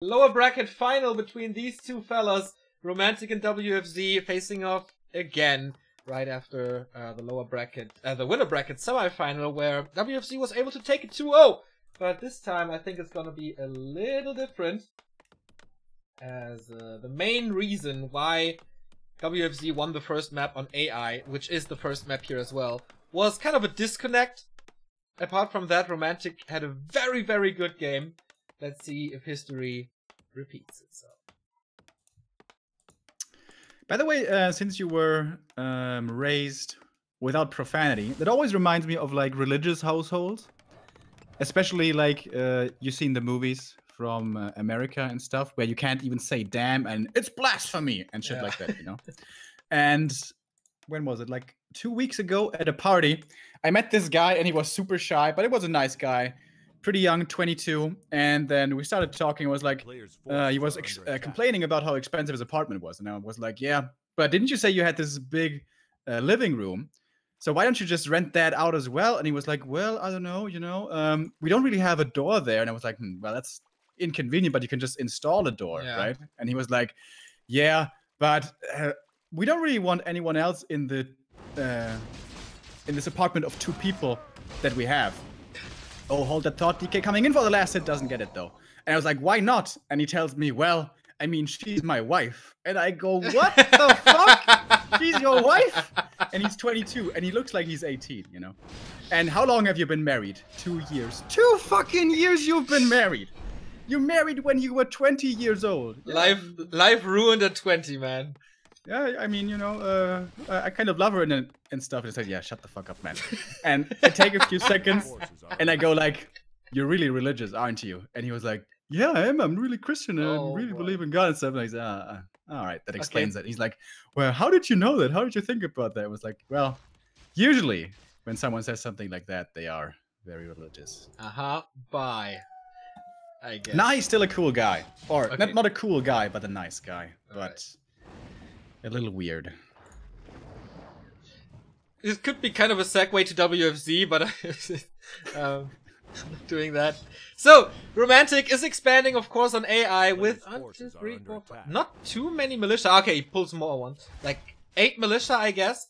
Lower bracket final between these two fellas, Romantic and WFZ, facing off again right after the lower bracket, the winner bracket semifinal, where WFZ was able to take it 2-0. But this time I think it's gonna be a little different, as the main reason why WFZ won the first map on AI, which is the first map here as well, was kind of a disconnect. Apart from that, Romantic had a very, very good game. Let's see if history repeats itself. By the way, since you were raised without profanity, that always reminds me of like religious households. Especially like you've seen the movies from America and stuff where you can't even say damn and it's blasphemy and shit like that, you know? And when was it? Like 2 weeks ago at a party, I met this guy and he was super shy, but he was a nice guy. Pretty young, 22, and then we started talking. I was like, he was complaining about how expensive his apartment was, and I was like, yeah, but didn't you say you had this big living room? So why don't you just rent that out as well? And he was like, well, I don't know, you know, we don't really have a door there. And I was like, well, that's inconvenient, but you can just install a door, right? And he was like, yeah, but we don't really want anyone else in the in this apartment of 2 people that we have. Oh, hold that thought, DK coming in for the last hit, doesn't get it though. And I was like, why not? And he tells me, well, I mean, she's my wife. And I go, what the fuck? She's your wife? And he's 22, and he looks like he's 18, you know? And how long have you been married? 2 years. 2 fucking years you've been married. You married when you were 20 years old. Life ruined at 20, man. Yeah, I mean, you know, I kind of love her and stuff. And I said, yeah, shut the fuck up, man. And I take a few seconds, and I go like, you're really religious, aren't you? And he was like, yeah, I am. I'm really Christian, and I really believe in God and stuff. And I said, all right, that explains it. He's like, well, how did you know that? How did you think about that? I was like, well, usually when someone says something like that, they are very religious. Bye. I guess. Nah, he's still a cool guy. Or not a cool guy, but a nice guy. But a little weird. This could be kind of a segue to WFZ, but I'm not doing that. So, Romantic is expanding, of course, on AI with 1, 2, 3, 4, 5. Not too many militia. Okay, he pulls more ones. Like 8 militia, I guess.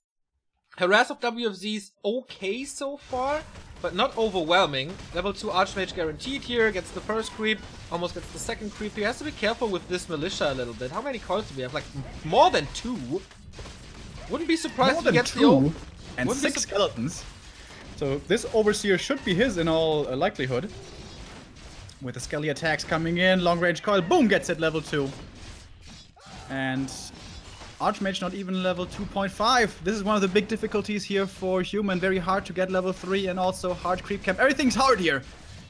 Harass of WFZ's okay so far, but not overwhelming. Level 2 Archmage guaranteed here. Gets the first creep, almost gets the second creep. He has to be careful with this militia a little bit. How many coils do we have? Like more than 2. Wouldn't be surprised if he gets 2 and 6 skeletons. So this Overseer should be his in all likelihood. With the Skelly attacks coming in, long range coil, boom, gets it level 2. And Archmage not even level 2.5. This is one of the big difficulties here for Human. Very hard to get level 3 and also hard creep camp. Everything's hard here.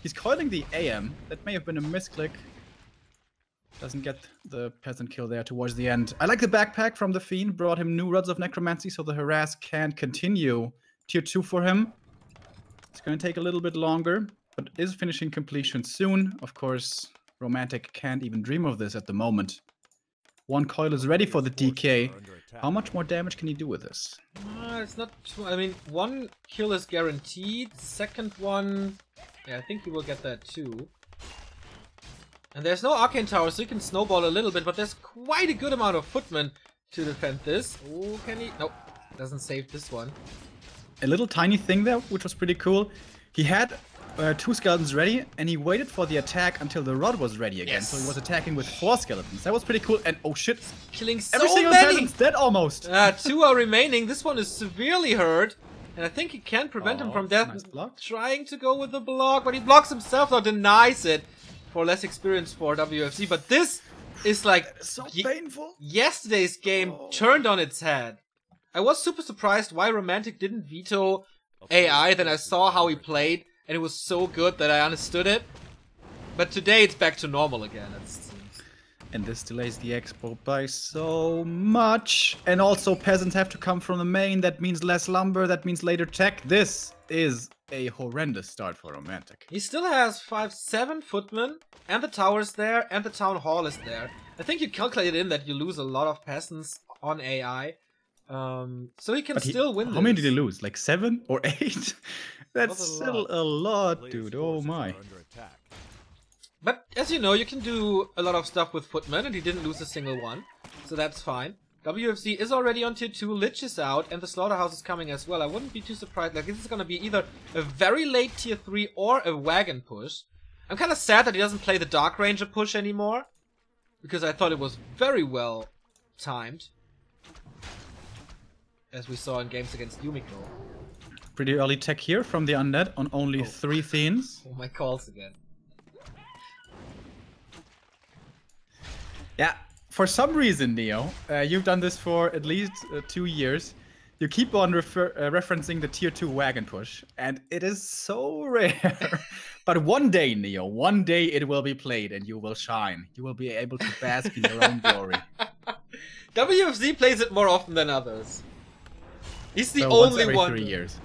He's coiling the AM. That may have been a misclick. Doesn't get the peasant kill there towards the end. I like the backpack from the Fiend. Brought him new rods of necromancy so the harass can continue. Tier 2 for him. It's going to take a little bit longer, but is finishing completion soon. Of course, Romantic can't even dream of this at the moment. 1 coil is ready for the DK. How much more damage can he do with this? It's not too... I mean, 1 kill is guaranteed. Second one... Yeah, I think he will get that too. And there's no Arcane Tower, so he can snowball a little bit, but there's quite a good amount of footmen to defend this. Oh, can he... Nope. Doesn't save this one. A little tiny thing there, which was pretty cool. He had 2 skeletons ready, and he waited for the attack until the rod was ready again. So he was attacking with 4 skeletons. That was pretty cool. And oh shit, killing so every single many. peasant's dead almost. 2 are remaining. This one is severely hurt, and I think he can prevent him from death. Nice block. Trying to go with the block, but he blocks himself or denies it for less experience for WFZ. But this is like so painful. Yesterday's game turned on its head. I was super surprised why Romantic didn't veto AI. Then I saw how he played, and it was so good that I understood it. But today it's back to normal again, it seems. And this delays the expo by so much. And also peasants have to come from the main. That means less lumber. That means later tech. This is a horrendous start for Romantic. He still has 7 footmen, and the tower's there, and the town hall is there. I think you calculated in that you lose a lot of peasants on AI. So he can still win this. How many did he lose? Like 7 or 8? That's still a lot, dude. Oh my. But as you know, you can do a lot of stuff with Footman, and he didn't lose a single one. So that's fine. WFZ is already on tier 2, Lich is out, and the Slaughterhouse is coming as well. I wouldn't be too surprised. Like, this is gonna be either a very late tier 3 or a wagon push. I'm kind of sad that he doesn't play the Dark Ranger push anymore, because I thought it was very well timed, as we saw in games against Yumiko. Pretty early tech here from the Undead on only 3 Fiends. Oh, my calls again. Yeah, for some reason, Neo, you've done this for at least 2 years. You keep on referencing the tier 2 wagon push, and it is so rare. But one day, Neo, one day it will be played and you will shine. You will be able to bask in your own glory. WFZ plays it more often than others. He's the so only once every one. 3 years.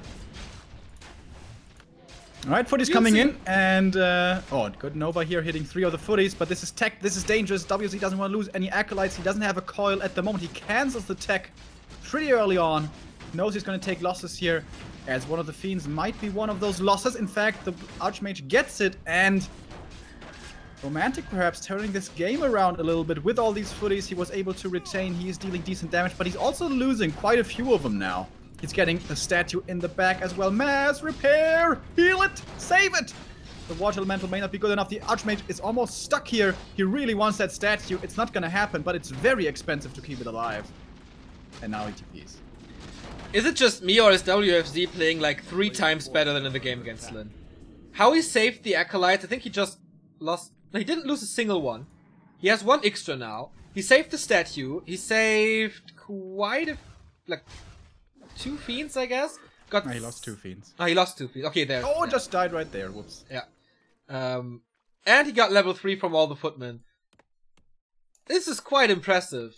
Alright, footies coming in, and oh, good Nova here hitting 3 of the footies, but this is tech, this is dangerous. WFZ doesn't want to lose any acolytes, he doesn't have a coil at the moment, he cancels the tech pretty early on. Knows he's going to take losses here, as one of the Fiends might be one of those losses. In fact, the Archmage gets it, and Romantic perhaps turning this game around a little bit. With all these footies, he was able to retain, he is dealing decent damage, but he's also losing quite a few of them now. He's getting the statue in the back as well. Mass repair! Heal it! Save it! The Water Elemental may not be good enough. The Archmage is almost stuck here. He really wants that statue. It's not going to happen, but it's very expensive to keep it alive. And now he TPs. Is it just me, or is WFZ playing like 3 times better than in the game against Lin? How he saved the Acolytes, I think he just lost... No, he didn't lose a single one. He has 1 extra now. He saved the statue. He saved quite a... like... 2 Fiends, I guess? No, he lost 2 Fiends. Oh, he lost 2 Fiends. Okay, there. Oh, just died right there. Whoops. Yeah. And he got level 3 from all the footmen. This is quite impressive.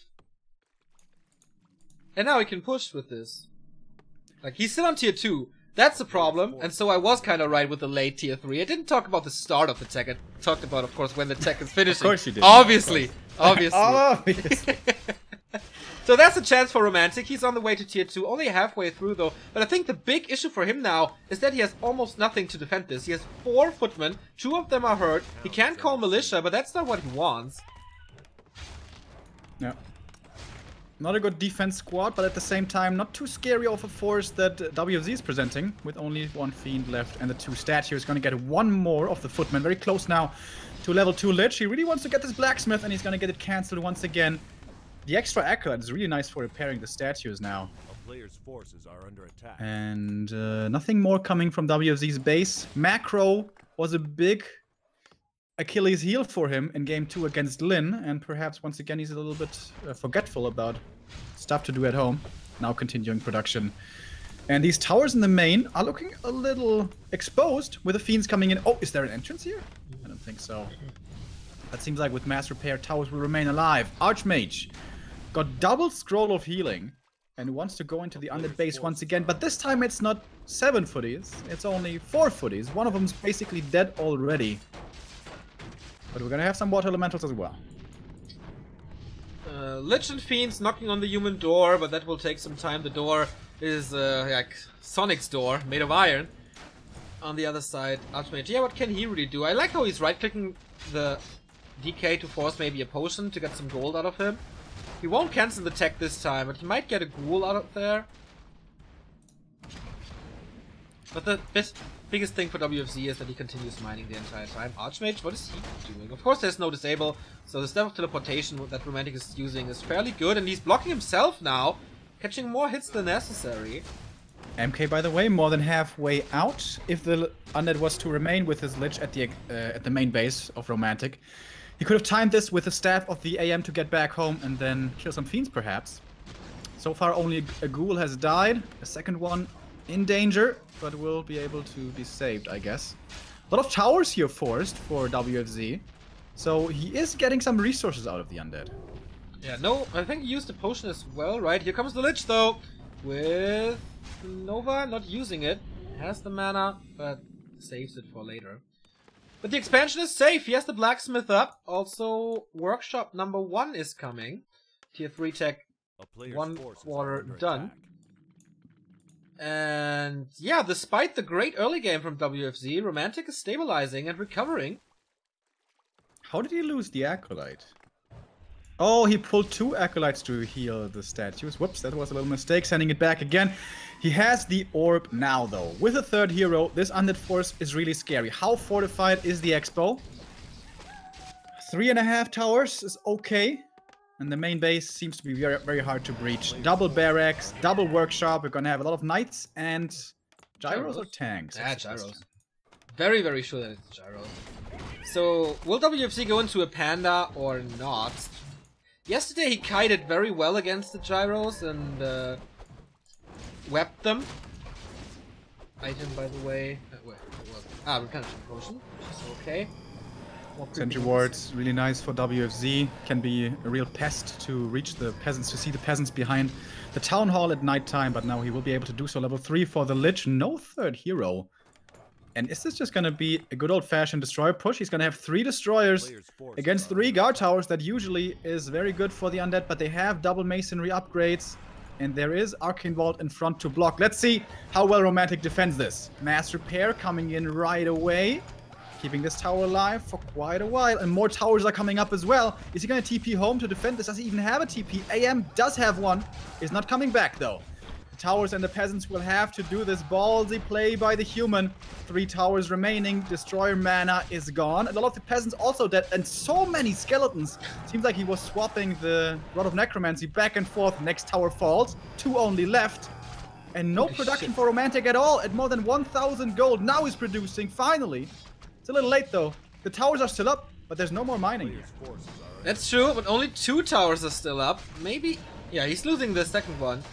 And now he can push with this. Like, he's still on tier 2. That's the problem. And so I was kind of right with the late tier 3. I didn't talk about the start of the tech. I talked about, of course, when the tech is finishing. Of course you did. Obviously. Obviously. Obviously. So that's a chance for Romantic. He's on the way to tier 2. Only halfway through, though. But I think the big issue for him now is that he has almost nothing to defend this. He has 4 footmen. 2 of them are hurt. He can't call militia, but that's not what he wants. Yeah. Not a good defense squad, but at the same time, not too scary of a force that WFZ is presenting, with only 1 Fiend left and the 2 statues. Going to get 1 more of the footmen. Very close now to level 2 Lich. He really wants to get this Blacksmith, and he's going to get it cancelled once again. The extra Acolyte is really nice for repairing the statues now. A player's forces are under attack. And nothing more coming from WFZ's base. Macro was a big Achilles heel for him in game 2 against Lin, and perhaps once again he's a little bit forgetful about stuff to do at home. Now continuing production. And these towers in the main are looking a little exposed with the Fiends coming in. Oh, is there an entrance here? I don't think so. That seems like with mass repair, towers will remain alive. Archmage got double scroll of healing and wants to go into the undead base once again, but this time it's not 7 footies, it's only 4 footies. One of them's basically dead already. But we're gonna have some water elementals as well. Lich and Fiends knocking on the human door, but that will take some time. The door is like Sonic's door, made of iron. On the other side, Archmage, yeah, what can he really do? I like how he's right-clicking the DK to force maybe a potion to get some gold out of him. He won't cancel the tech this time, but he might get a ghoul out of there. But the biggest thing for WFZ is that he continues mining the entire time. Archmage, what is he doing? Of course there's no disable, so the step of teleportation that Romantic is using is fairly good, and he's blocking himself now, catching more hits than necessary. MK, by the way, more than halfway out. If the Undead was to remain with his Lich at the main base of Romantic, he could have timed this with the staff of the AM to get back home and then kill some Fiends, perhaps. So far, only a Ghoul has died. A second one in danger, but will be able to be saved, I guess. A lot of towers here forced for WFZ. So he is getting some resources out of the Undead. Yeah, no, I think he used the potion as well, right? Here comes the Lich, though, with Nova not using it. Has the mana, but saves it for later. But the expansion is safe. He has the Blacksmith up. Also, Workshop number 1 is coming. Tier 3 tech, 1 quarter done. And yeah, despite the great early game from WFZ, Romantic is stabilizing and recovering. How did he lose the Acolyte? Oh, he pulled 2 Acolytes to heal the statues. Whoops, that was a little mistake. Sending it back again. He has the orb now, though. With a 3rd hero, this undead force is really scary. How fortified is the Expo? 3.5 towers is okay. And the main base seems to be very, very hard to breach. Double barracks, double workshop. We're gonna have a lot of knights and gyros or tanks. Yeah, gyros. Very, very sure that it's gyros. So, will WFZ go into a panda or not? Yesterday he kited very well against the gyros and wept them. Item, by the way. Wait, what was it? Ah, replenishment potion, which is okay. Sentry wards, really nice for WFZ. Can be a real pest to reach the peasants, to see the peasants behind the town hall at night time, but now he will be able to do so. Level 3 for the Lich, no 3rd hero. And is this just gonna be a good old-fashioned destroyer push? He's gonna have 3 destroyers against 3 guard towers. That usually is very good for the undead, but they have double masonry upgrades. And there is Arcane Vault in front to block. Let's see how well Romantic defends this. Mass Repair coming in right away. Keeping this tower alive for quite a while. And more towers are coming up as well. Is he going to TP home to defend this? Does he even have a TP? AM does have one. Is not coming back, though. The towers and the peasants will have to do this ballsy play by the human. 3 towers remaining. Destroyer mana is gone. And a lot of the peasants also dead. And so many skeletons. Seems like he was swapping the Rod of Necromancy back and forth. Next tower falls. 2 only left. And no production for Romantic at all. At more than 1,000 gold. Now he's producing, finally. It's a little late, though. The towers are still up, but there's no more mining here. That's true, but only 2 towers are still up. Maybe... Yeah, he's losing the second one.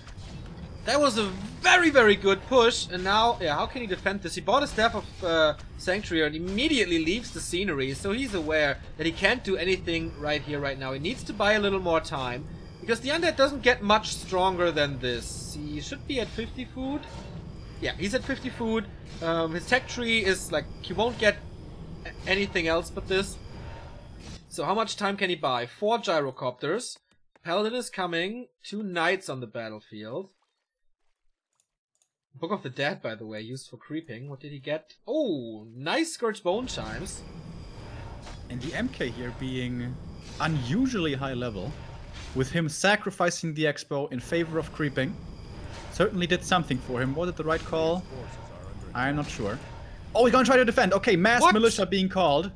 That was a very, very good push. And now, yeah, how can he defend this? He bought a Staff of Sanctuary and immediately leaves the scenery. So he's aware that he can't do anything right here, right now. He needs to buy a little more time. Because the undead doesn't get much stronger than this. He should be at 50 food. Yeah, he's at 50 food. His tech tree is like... He won't get anything else but this. So how much time can he buy? 4 gyrocopters. Paladin is coming. 2 knights on the battlefield. Book of the Dead, by the way, used for creeping. What did he get? Oh, nice Scourge Bone Chimes. And the MK here being unusually high level, with him sacrificing the Expo in favor of creeping, certainly did something for him. Was it the right call? I'm not sure. Oh, he's gonna try to defend. Okay, mass militia being called.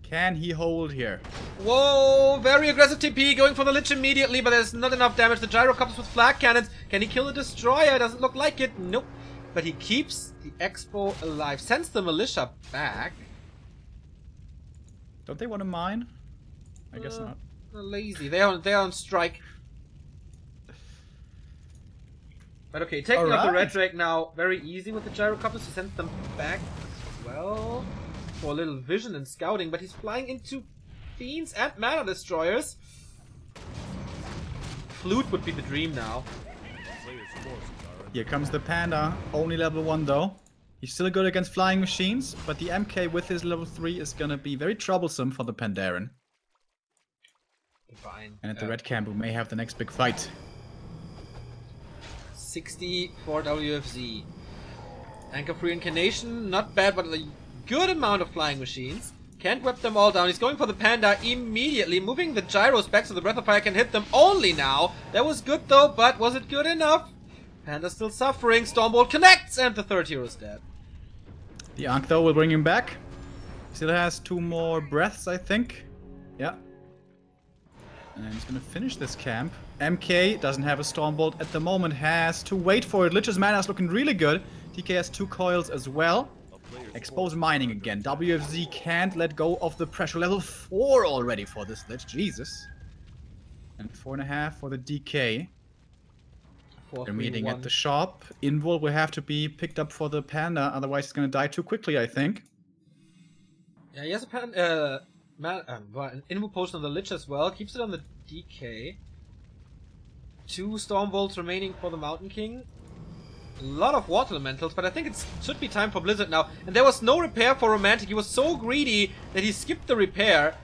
Can he hold here? Whoa, very aggressive TP, going for the Lich immediately, but there's not enough damage. The gyrocopters with flag cannons. Can he kill the destroyer? Doesn't look like it. Nope. But he keeps the Expo alive. Sends the militia back. Don't they want to mine? I guess not. They're lazy. They're on strike. But okay, taking up the Red Drake now, very easy with the gyrocopters. He sends them back as well for a little vision and scouting, but he's flying into Fiends and Mana Destroyers. Flute would be the dream now. Here comes the Panda, only level 1 though. He's still good against flying machines, but the MK with his level 3 is gonna be very troublesome for the Pandaren. Fine. And at the red camp we may have the next big fight. 60 for WFZ. Anchor Free Incarnation, not bad, but a good amount of flying machines. Can't whip them all down. He's going for the Panda immediately, moving the gyros back so the Breath of Fire can hit them only now. That was good though, but was it good enough? Panda's still suffering. Stormbolt connects, and the 3rd hero's dead. The Ankh though will bring him back. Still has 2 more breaths, I think. Yeah. And he's gonna finish this camp. MK doesn't have a Stormbolt at the moment, has to wait for it. Lich's mana is looking really good. TK has 2 coils as well. Expose mining again. WFZ can't let go of the pressure. Level 4 already for this Lich. Jesus. And 4.5 for the DK. They're meeting at the shop. Invul will have to be picked up for the Panda, otherwise he's gonna die too quickly, I think. Yeah, he has an Invul potion on the Lich as well. Keeps it on the DK. 2 Stormbolts remaining for the Mountain King. A lot of water elementals, but I think it should be time for Blizzard now. And there was no repair for Romantic. He was so greedy that he skipped the repair.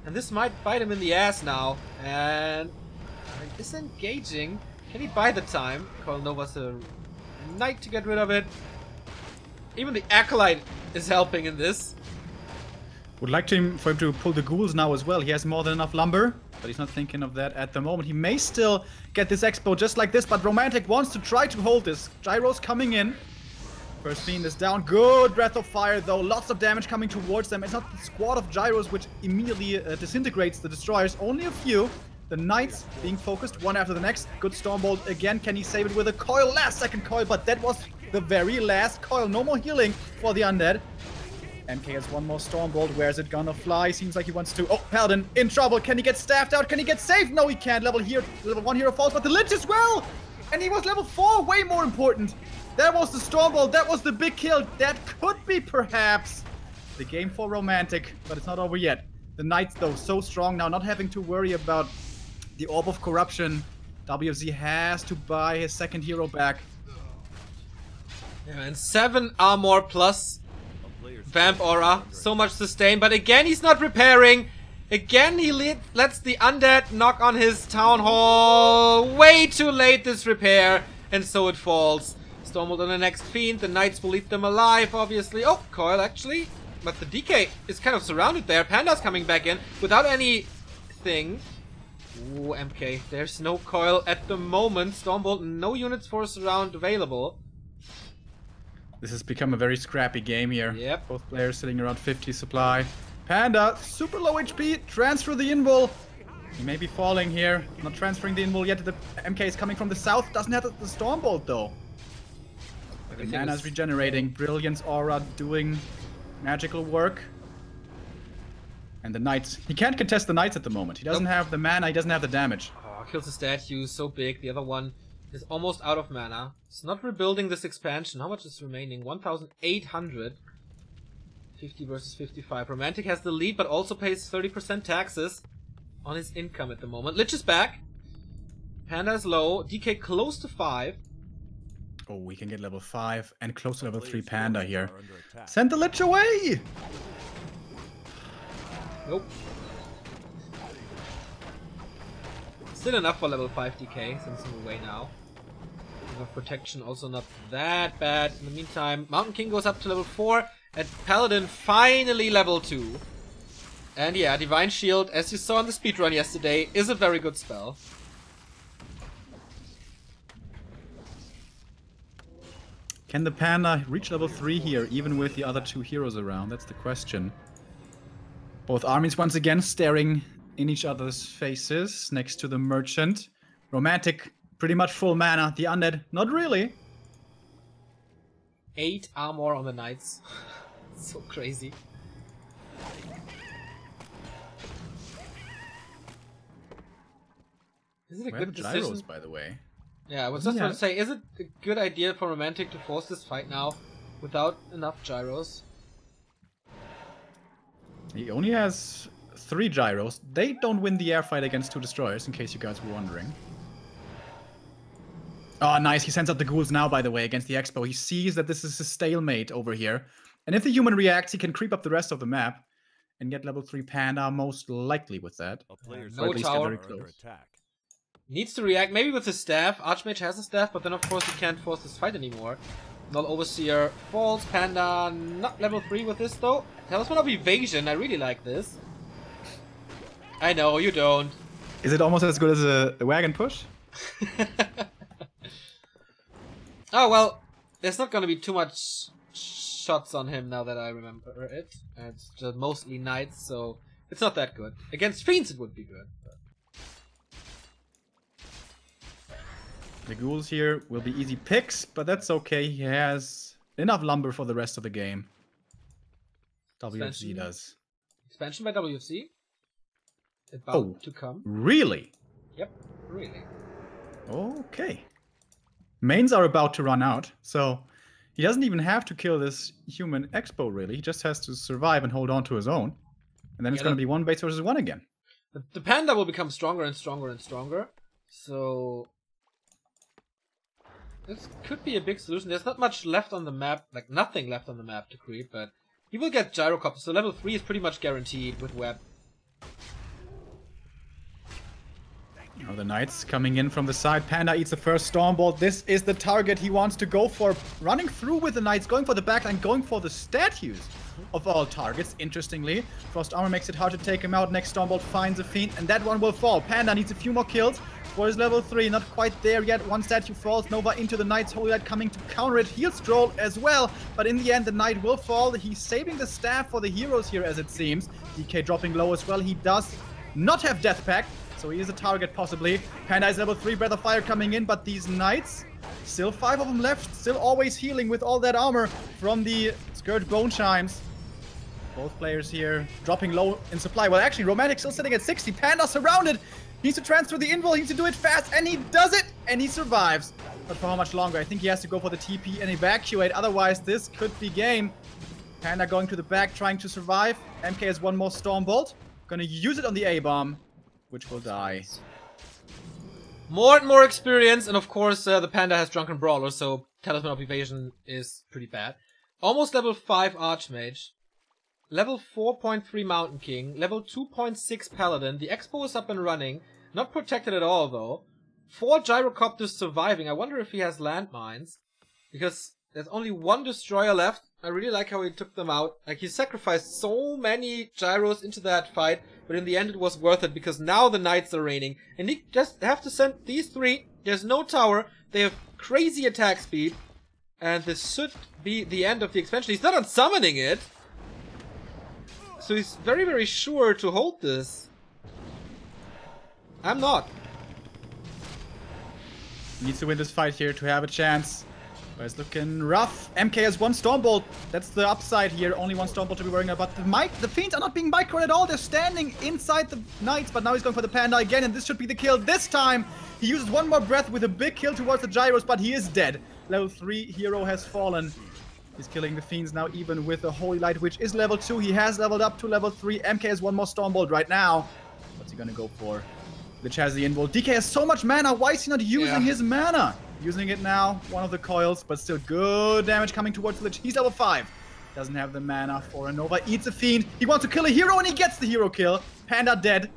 And this might bite him in the ass now. And disengaging. Can he buy the time? Call Nova's a knight to get rid of it. Even the Acolyte is helping in this. Would like for him to pull the ghouls now as well. He has more than enough lumber, but he's not thinking of that at the moment. He may still get this expo just like this, but Romantic wants to try to hold this. Gyros coming in. First Fiend is down. Good Breath of Fire, though. Lots of damage coming towards them. It's not the squad of Gyros which immediately disintegrates the destroyers. Only a few. The Knights being focused one after the next. Good Stormbolt again. Can he save it with a coil? Last second coil, but that was the very last coil. No more healing for the Undead. MK has one more Stormbolt. Where's it gonna fly? Seems like he wants to. Oh, Paladin in trouble. Can he get staffed out? Can he get saved? No, he can't. Level 1 hero falls, but the Lich as well! And he was level 4, way more important. That was the Stormbolt. That was the big kill. That could be perhaps the game for Romantic, but it's not over yet. The Knights, though, so strong now, not having to worry about the Orb of Corruption. WFZ has to buy his second hero back. Yeah, and 7 armor plus Vamp Aura. So much sustain, but again he's not repairing. Again he lets the Undead knock on his Town Hall. Way too late this repair, and so it falls. Stormbolt on the next Fiend. The Knights will leave them alive, obviously. Oh, coil actually. But the DK is kind of surrounded there. Panda's coming back in without anything. Ooh, MK. There's no coil at the moment. Stormbolt, no units for surround available. This has become a very scrappy game here. Yep. Both players sitting around 50 supply. Panda, super low HP. Transfer the invul. He may be falling here. Not transferring the invul yet. The MK is coming from the south. Doesn't have the Stormbolt though. The mana's regenerating. Brilliance Aura doing magical work. And the Knights. He can't contest the Knights at the moment. He doesn't have the mana. He doesn't have the damage. Oh, kills the statue. So big. The other one is almost out of mana. It's not rebuilding this expansion. How much is remaining? 1,800. 50 versus 55. Romantic has the lead, but also pays 30% taxes on his income at the moment. Lich is back. Panda is low. DK close to 5. Oh, we can get level 5 and close to level 3 Panda here. Send the Lich away! Nope. Still enough for level 5 DK. Sends him away now. Enough protection, also not that bad. In the meantime, Mountain King goes up to level 4. And Paladin finally level 2. And yeah, Divine Shield, as you saw on the speedrun yesterday, is a very good spell. Can the Panda reach level 3 here, even with the other 2 heroes around? That's the question. Both armies once again staring in each other's faces next to the Merchant. Romantic, pretty much full mana. The Undead, not really. 8 armor on the Knights. So crazy. Is it a good decision? Gyros, by the way. Yeah, I was just going to say, is it a good idea for Romantic to force this fight now without enough gyros? He only has 3 gyros. They don't win the air fight against 2 destroyers, in case you guys were wondering. Oh, nice. He sends out the ghouls now, by the way, against the Expo. He sees that this is a stalemate over here. And if the human reacts, he can creep up the rest of the map and get level 3 Panda, most likely with that. No tower. Needs to react, maybe with his staff. Archmage has a staff, but then of course he can't force this fight anymore. Null Overseer falls. Panda not level 3 with this though. Talisman of Evasion, I really like this. I know, you don't. Is it almost as good as a wagon push? Oh well, there's not gonna be too much shots on him now that I remember it. And it's just mostly Knights, so it's not that good. Against Fiends it would be good. But... The ghouls here will be easy picks, but that's okay. He has enough lumber for the rest of the game. WFZ does. Expansion by WFZ? About to come. Really? Yep, really. Okay. Mains are about to run out, so he doesn't even have to kill this human Expo, really. He just has to survive and hold on to his own. And then it's going to be 1 base versus 1 again. The Panda will become stronger and stronger and stronger. So... this could be a big solution. There's not much left on the map, like nothing left on the map to creep, but he will get Gyrocopter, so level 3 is pretty much guaranteed with Web. Now the Knights coming in from the side. Panda eats the first Stormbolt. This is the target he wants to go for. Running through with the Knights, going for the backline, going for the statues. of all targets, interestingly. Frost Armor makes it hard to take him out. Next Stormbolt finds a Fiend, and that one will fall. Panda needs a few more kills for his level 3. Not quite there yet. One statue falls. Nova into the Knight's Holy Light coming to counter it. Heal Stroll as well, but in the end, the Knight will fall. He's saving the staff for the heroes here, as it seems. DK dropping low as well. He does not have Death Pact, so he is a target possibly. Panda is level 3, Breath of Fire coming in, but these Knights, still 5 of them left, still always healing with all that armor from the Scourge Bone Chimes. Both players here dropping low in supply. Well, actually, Romantic still sitting at 60. Panda surrounded. He needs to transfer the invul. He needs to do it fast, and he does it, and he survives. But for how much longer? I think he has to go for the TP and evacuate. Otherwise, this could be game. Panda going to the back, trying to survive. MK has one more Stormbolt. Gonna use it on the A-bomb, which will die. More and more experience, and of course, the Panda has Drunken Brawler, so Talisman of Evasion is pretty bad. Almost level 5 Archmage. Level 4.3 Mountain King. Level 2.6 Paladin. The Expo is up and running. Not protected at all, though. 4 Gyrocopters surviving. I wonder if he has landmines. Because there's only 1 Destroyer left. I really like how he took them out. Like, he sacrificed so many Gyros into that fight, but in the end it was worth it, because now the Knights are reigning. And he just have to send these 3. There's no tower. They have crazy attack speed. And this should be the end of the expansion. He's not on summoning it. So he's very, very sure to hold this. I'm not. Needs to win this fight here to have a chance. But it's looking rough. MK has 1 Stormbolt. That's the upside here. Only 1 Stormbolt to be worrying about. The Fiends are not being microed at all. They're standing inside the Knights, but now he's going for the Panda again, and this should be the kill. This time, he uses 1 more breath with a big kill towards the Gyros, but he is dead. Level 3 hero has fallen. He's killing the Fiends now, even with the Holy Light, which is level 2. He has leveled up to level 3. MK has 1 more Stormbolt right now. What's he gonna go for? Lich has the invul. DK has so much mana. Why is he not using his mana? Using it now. One of the coils, but still good damage coming towards the Lich. He's level 5. Doesn't have the mana for a Nova. Eats a Fiend. He wants to kill a hero, and he gets the hero kill. Panda dead.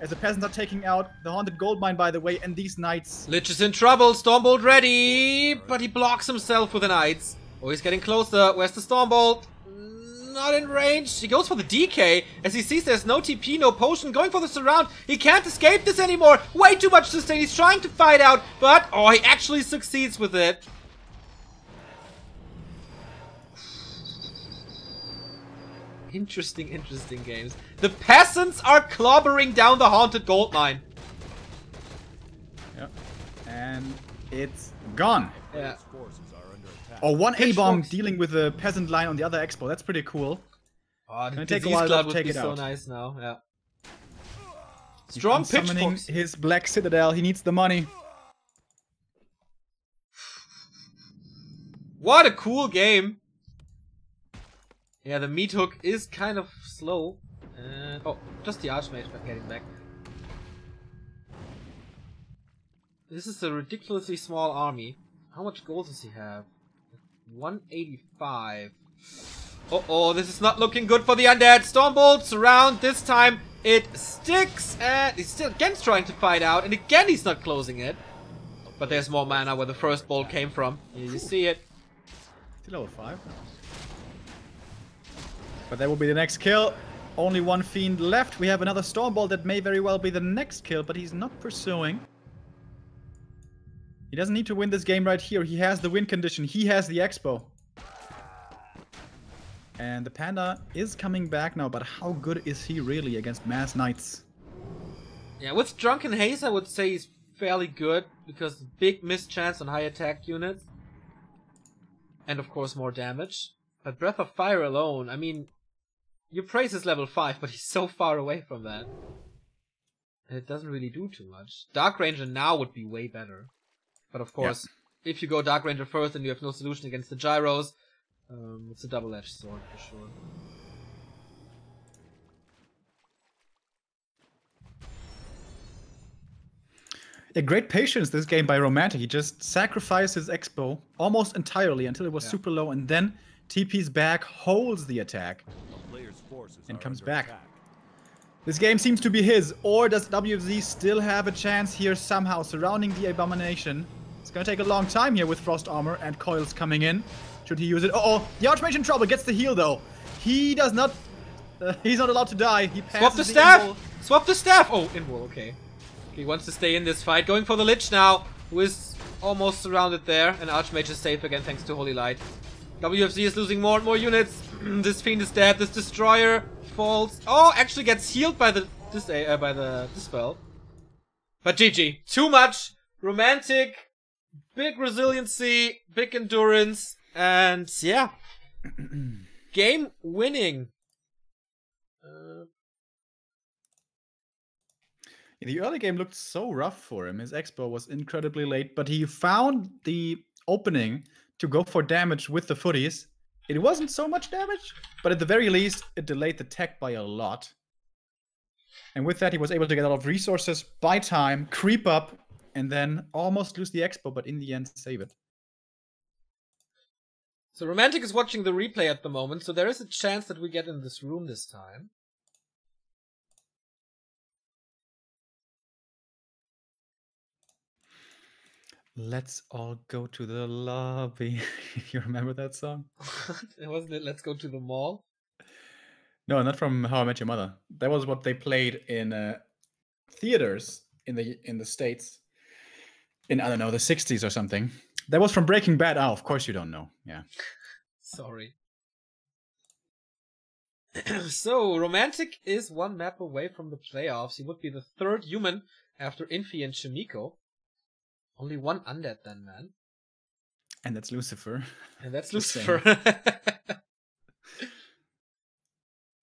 As the peasants are taking out the Haunted Goldmine, by the way, and these Knights. Lich is in trouble. Stormbolt ready, but he blocks himself with the Knights. Oh, he's getting closer. Where's the Stormbolt? Not in range. He goes for the DK as he sees there's no TP, no potion. Going for the surround. He can't escape this anymore. Way too much sustain. He's trying to fight out, but oh, he actually succeeds with it. Interesting, interesting games. The peasants are clobbering down the Haunted Goldmine. Yep. And it's gone. Yeah. Oh, 1 A-bomb dealing with the peasant line on the other Expo. That's pretty cool. Oh, the Gonna take a while to take it so out. nice now. Yeah. Strong pitchforks. His Black Citadel. He needs the money. What a cool game. Yeah, the meat hook is kind of slow. Oh, just the Archmage getting back. This is a ridiculously small army. How much gold does he have? 185. Uh-oh, this is not looking good for the undead. Stormbolt, surround. This time it sticks. And he's still again trying to fight out. And again he's not closing it. But there's more mana where the first bolt came from. Here you see it. Still level 5. But that will be the next kill. Only 1 Fiend left. We have another Stormbolt that may very well be the next kill, but he's not pursuing. He doesn't need to win this game right here. He has the win condition. He has the Expo. And the Panda is coming back now, but how good is he really against Mass Knights? Yeah, with Drunken Haze I would say he's fairly good, because big mischance on high attack units. And of course more damage. But Breath of Fire alone, I mean, your praise is level 5, but he's so far away from that. And it doesn't really do too much. Dark Ranger now would be way better. But of course, if you go Dark Ranger first and you have no solution against the Gyros, it's a double-edged sword for sure. A great patience this game by Romantic. He just sacrificed his Expo almost entirely until it was super low, and then TP's back, holds the attack, and comes back. This game seems to be his, or does WFZ still have a chance here somehow surrounding the Abomination? It's gonna take a long time here with Frost Armor and Coils coming in. Should he use it? Uh-oh, the Archmage in trouble, gets the heal though. He does not. He's not allowed to die. He passes Swap the staff! Swap the staff! Oh, in-wall, okay. He wants to stay in this fight. Going for the Lich now, who is almost surrounded there. And Archmage is safe again thanks to Holy Light. WFZ is losing more and more units. This Fiend is dead. This Destroyer falls. Oh, actually gets healed by the Dispel. But GG. Too much. Romantic. Big resiliency. Big endurance. And yeah. Game winning. The early game looked so rough for him. His expo was incredibly late, but he found the opening to go for damage with the footies. It wasn't so much damage, but at the very least, it delayed the tech by a lot. And with that, he was able to get a lot of resources, buy time, creep up, and then almost lose the expo, but in the end, save it. So Romantic is watching the replay at the moment, so there is a chance that we get in this room this time. Let's all go to the lobby. You remember that song? Wasn't it Let's Go to the Mall? No, not from How I Met Your Mother. That was what they played in theaters in the States in, I don't know, the 60s or something. That was from Breaking Bad. Oh, of course you don't know. Yeah. Sorry. So, Romantic is one map away from the playoffs. He would be the third human after Infi and Shimiko. Only one undead then, man. And that's Lucifer. And that's Lucifer.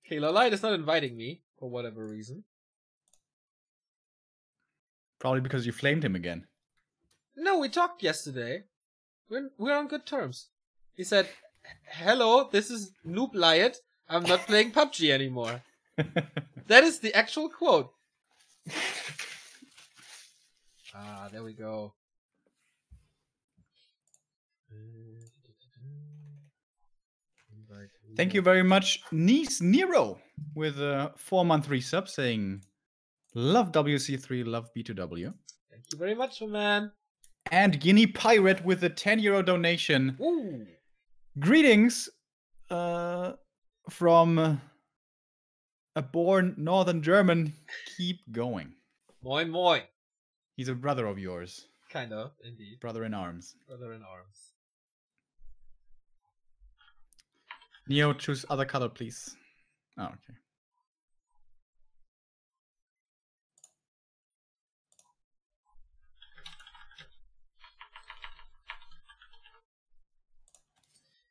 Okay, Lolite is not inviting me, for whatever reason. Probably because you flamed him again. No, we talked yesterday. We're on good terms. He said, hello, this is Noob Liot. I'm not playing PUBG anymore. That is the actual quote. Ah, there we go. Thank you very much, Nice Nero, with a 4-month resub saying, love WC3, love B2W. Thank you very much, my man. And Guinea Pirate with a €10 donation. Ooh. Greetings from a born Northern German. Keep going. Moin moin. He's a brother of yours. Kind of, indeed. Brother in arms. Brother in arms. Neo, choose other color, please. Oh, okay.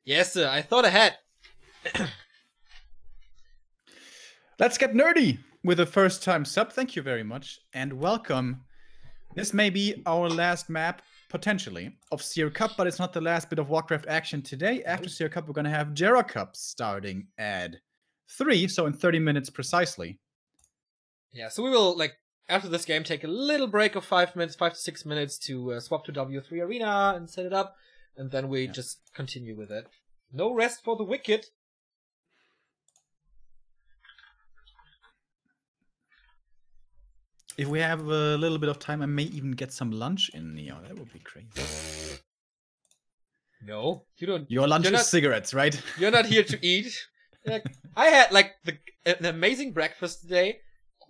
Yes, sir. I thought ahead. Let's get nerdy with a first-time sub. Thank you very much. And welcome. This may be our last map, potentially, of Seer Cup, but it's not the last bit of Warcraft action today. After Seer Cup, we're going to have Jera Cup starting at 3, so in 30 minutes precisely. Yeah, so we will, like, after this game, take a little break of 5 minutes, 5 to 6 minutes to swap to W3 Arena and set it up, and then we just continue with it. No rest for the wicked. If we have a little bit of time, I may even get some lunch in, Neo. That would be crazy. No, you don't. Your lunch is cigarettes, right? You're not here to eat. Like, I had like an amazing breakfast today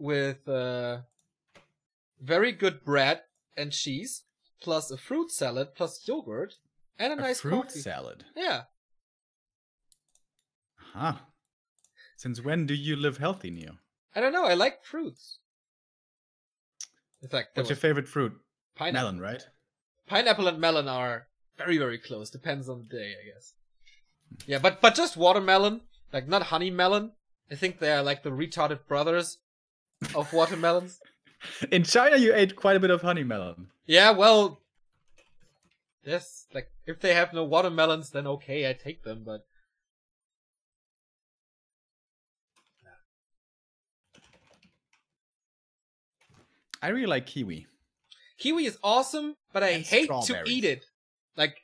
with very good bread and cheese, plus a fruit salad, plus yogurt, and a nice fruit coffee. salad. Yeah. Huh. Since when do you live healthy, Neo? I don't know. I like fruits. In fact, what's your favorite fruit? Pineapple. Melon, right? Pineapple and melon are very, very close. Depends on the day, I guess. Yeah, but just watermelon, like not honey melon. I think they are like the retarded brothers of watermelons. In China, you ate quite a bit of honey melon. Yeah, well, yes. Like if they have no watermelons, then okay, I take them. But I really like kiwi. Kiwi is awesome, but I hate to strawberries. eat it. Like,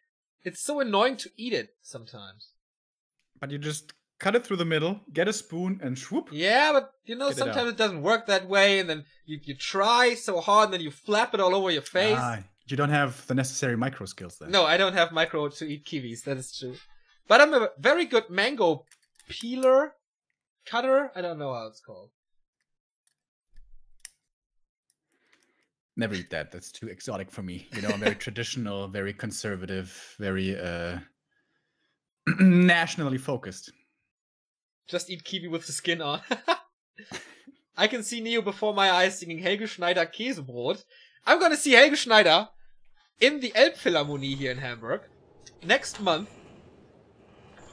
it's so annoying to eat it sometimes. But you just cut it through the middle, get a spoon, and swoop. Yeah, but you know, sometimes it doesn't work that way, and then you try so hard, and then you flap it all over your face. You don't have the necessary micro skills then. No, I don't have micro to eat kiwis, that is true. But I'm a very good mango peeler? Cutter? I don't know how it's called. Never eat that. That's too exotic for me. You know, I'm very traditional, very conservative, very nationally focused. Just eat kiwi with the skin on. I can see Neo before my eyes singing Helge Schneider Käsebrot. I'm gonna see Helge Schneider in the Elbphilharmonie here in Hamburg next month.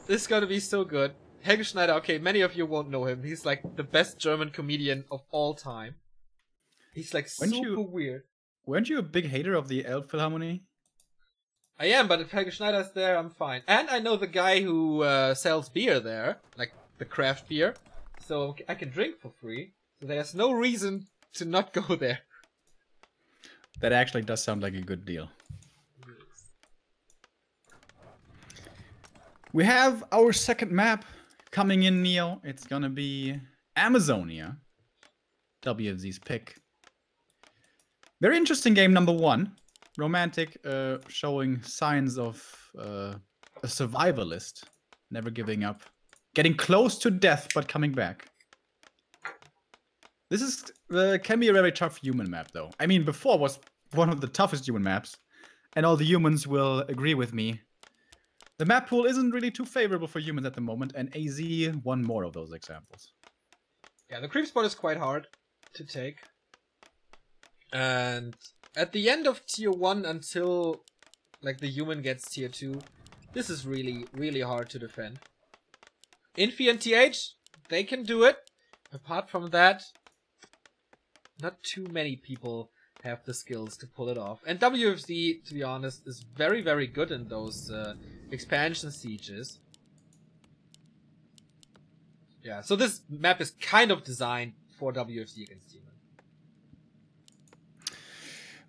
This is gonna be so good. Helge Schneider, okay, many of you won't know him. He's like the best German comedian of all time. He's like super weird. Weren't you a big hater of the Elbphilharmonie? I am, but if Helge Schneider's there, I'm fine. And I know the guy who sells beer there, like the craft beer. So I can drink for free. So there's no reason to not go there. That actually does sound like a good deal. We have our second map coming in, Neo. It's gonna be Amazonia. WFZ's pick. Very interesting game, number one. Romantic, showing signs of a survivalist. Never giving up. Getting close to death, but coming back. This is can be a very tough human map, though. I mean, before was one of the toughest human maps. And all the humans will agree with me. The map pool isn't really too favorable for humans at the moment, and AZ won more of those examples. Yeah, the creep spot is quite hard to take. And at the end of tier 1 until like the human gets tier 2, this is really, really hard to defend. Infi and TH, they can do it. Apart from that, not too many people have the skills to pull it off. And WFZ, to be honest, is very, very good in those expansion sieges. Yeah, so this map is kind of designed for WFZ against human.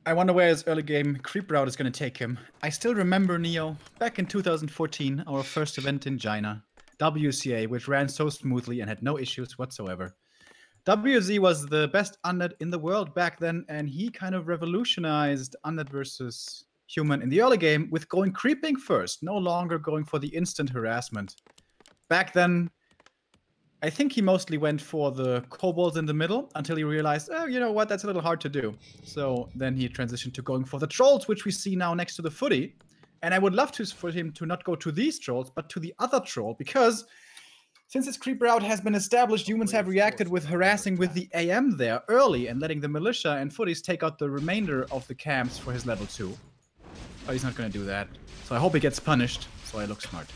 I wonder where his early game creep route is going to take him. I still remember, Neo, back in 2014, our first event in China, WCA, which ran so smoothly and had no issues whatsoever. WFZ was the best undead in the world back then, and he kind of revolutionized undead versus human in the early game with going creeping first, no longer going for the instant harassment. Back then, I think he mostly went for the kobolds in the middle until he realized, oh, you know what, that's a little hard to do. So then he transitioned to going for the trolls, which we see now next to the footy. And I would love for him to not go to these trolls, but to the other troll, because since his creep route has been established, humans have reacted with harassing with the AM there early and letting the militia and footies take out the remainder of the camps for his level 2. But he's not going to do that. So I hope he gets punished, so I look smart.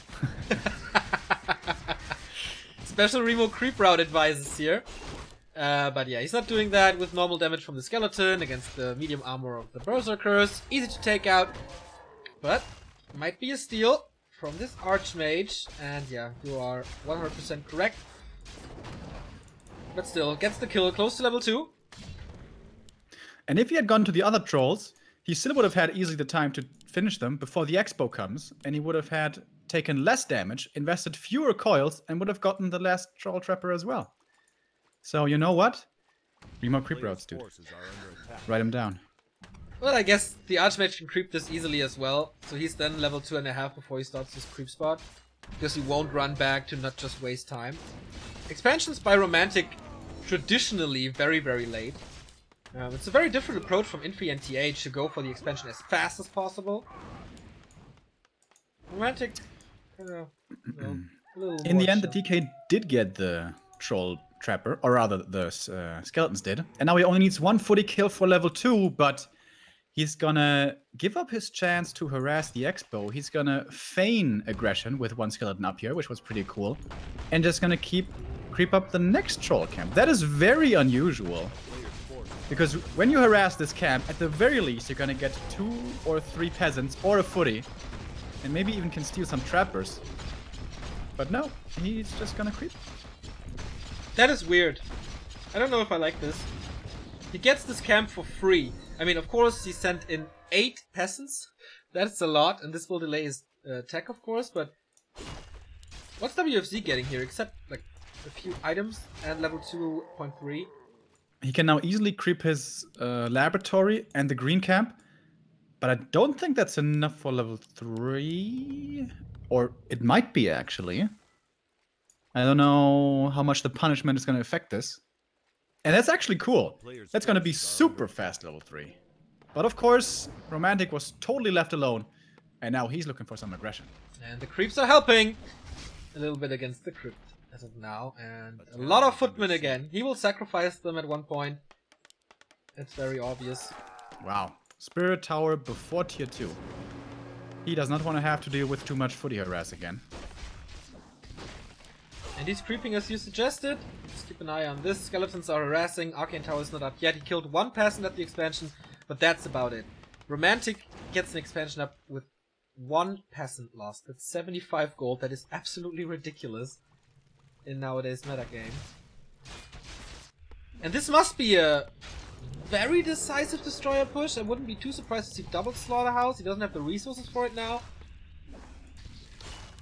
Special Remo creep route advices here. But yeah, he's not doing that with normal damage from the skeleton against the medium armor of the berserkers. Easy to take out, but might be a steal from this archmage. And yeah, you are 100% correct. But still, gets the kill close to level 2. And if he had gone to the other trolls, he still would have had easily the time to finish them before the expo comes, and he would have had taken less damage, invested fewer coils, and would have gotten the last troll trapper as well. So you know what? Remo creep routes, dude. Write him down. Well, I guess the archmage can creep this easily as well. So he's then level 2.5 before he starts his creep spot, because he won't run back to not just waste time. Expansions by Romantic traditionally very, very late. It's a very different approach from Infi and TH to go for the expansion as fast as possible. Romantic, I don't know, a little in the end, chill. the DK did get the troll trapper, or rather the skeletons did. And now he only needs one footy kill for level 2, but he's gonna give up his chance to harass the expo. He's gonna feign aggression with one skeleton up here, which was pretty cool. And just gonna creep up the next troll camp. That is very unusual. Because when you harass this camp, at the very least, you're gonna get 2 or 3 peasants or a footy. And maybe even can steal some trappers. But no, he's just gonna creep. That is weird. I don't know if I like this. He gets this camp for free. I mean, of course, he sent in 8 peasants. That's a lot, and this will delay his attack, of course, but what's WFZ getting here, except like a few items and level 2.3? He can now easily creep his laboratory and the green camp, but I don't think that's enough for level 3. Or it might be, actually. I don't know how much the punishment is going to affect this. And that's actually cool. That's going to be super fast level 3. But of course, Romantic was totally left alone. And now he's looking for some aggression. And the creeps are helping a little bit against the crypt as of now. And a lot of footmen again. He will sacrifice them at one point. It's very obvious. Wow. Spirit Tower before tier 2. He does not want to have to deal with too much footy harass again. And he's creeping as you suggested. Let's keep an eye on this. Skeletons are harassing. Arcane Tower is not up yet. He killed one peasant at the expansion, but that's about it. Romantic gets an expansion up with one peasant lost. That's 75 gold. That is absolutely ridiculous in nowadays metagame. And this must be a very decisive destroyer push. I wouldn't be too surprised to see double slaughterhouse. He doesn't have the resources for it now.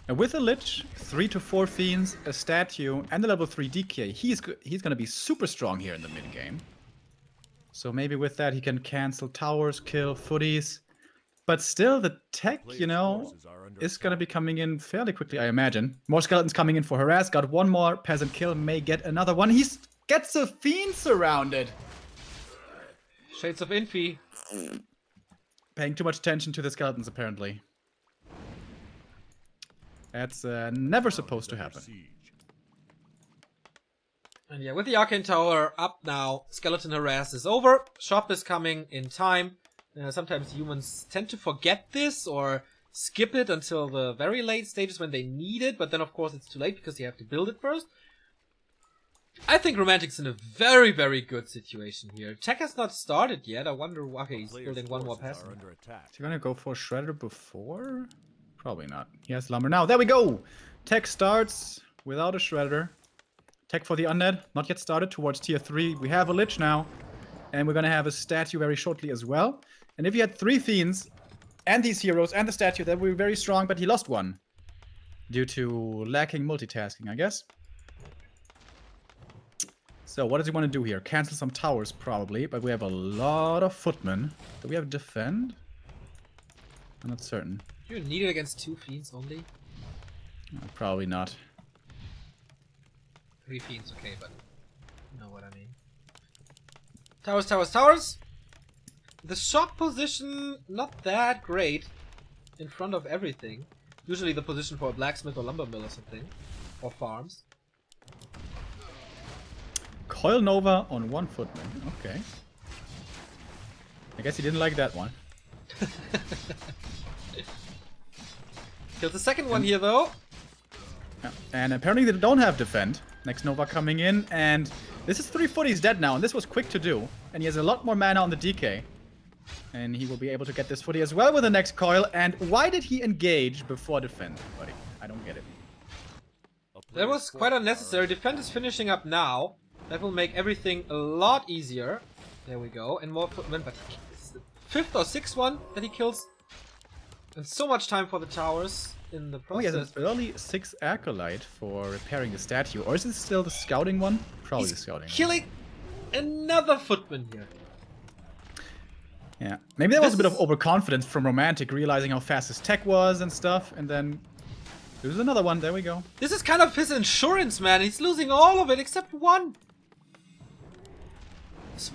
And with a Lich, 3 to 4 Fiends, a Statue, and a level 3 DK, he's going to be super strong here in the mid game. So maybe with that he can cancel towers, kill footies. But still, the tech, you know, is going to be coming in fairly quickly, I imagine. More skeletons coming in for harass. Got one more peasant kill, may get another one. He gets a Fiend surrounded. Shades of Infi. Paying too much attention to the skeletons, apparently. That's never supposed to happen. And yeah, with the Arcane Tower up now, Skeleton Harass is over. Shop is coming in time. Sometimes humans tend to forget this or skip it until the very late stages when they need it, but then of course it's too late because you have to build it first. I think Romantic's in a very, very good situation here. Tech has not started yet. I wonder why he's building one more pass. Is he gonna go for Shredder before? Probably not. He has Lumber now. There we go! Tech starts without a Shredder. Tech for the Undead, not yet started, towards tier 3. We have a Lich now. And we're gonna have a Statue very shortly as well. And if you had 3 Fiends, and these heroes, and the Statue, that would be very strong, but he lost one. Due to lacking multitasking, I guess. So what does he want to do here? Cancel some towers, probably, but we have a lot of footmen. Do we have defend? I'm not certain. You need it against 2 Fiends only? Probably not. 3 Fiends, okay, but you know what I mean. Towers, towers, towers! The shop position, not that great in front of everything. Usually the position for a blacksmith or lumber mill or something. Or farms. Coil Nova on 1 footman. Okay. I guess he didn't like that one. Kills the second one here though. Yeah. And apparently they don't have defend. Next Nova coming in, and this is 3 footies dead now, and this was quick to do. And he has a lot more mana on the DK. And he will be able to get this footy as well with the next coil. And why did he engage before defend, buddy? I don't get it. That was quite unnecessary. Defend is finishing up now. That will make everything a lot easier. There we go. And more footmen, but it's the 5th or 6th one that he kills. And so much time for the towers in the process. Oh, he has an early 6 Acolyte for repairing the statue. Or is it still the scouting one? Probably the scouting killing another footman here. Yeah. Maybe there was a bit of overconfidence from Romantic, realizing how fast his tech was and stuff. And then there's another one. There we go. This is kind of his insurance, man. He's losing all of it except one.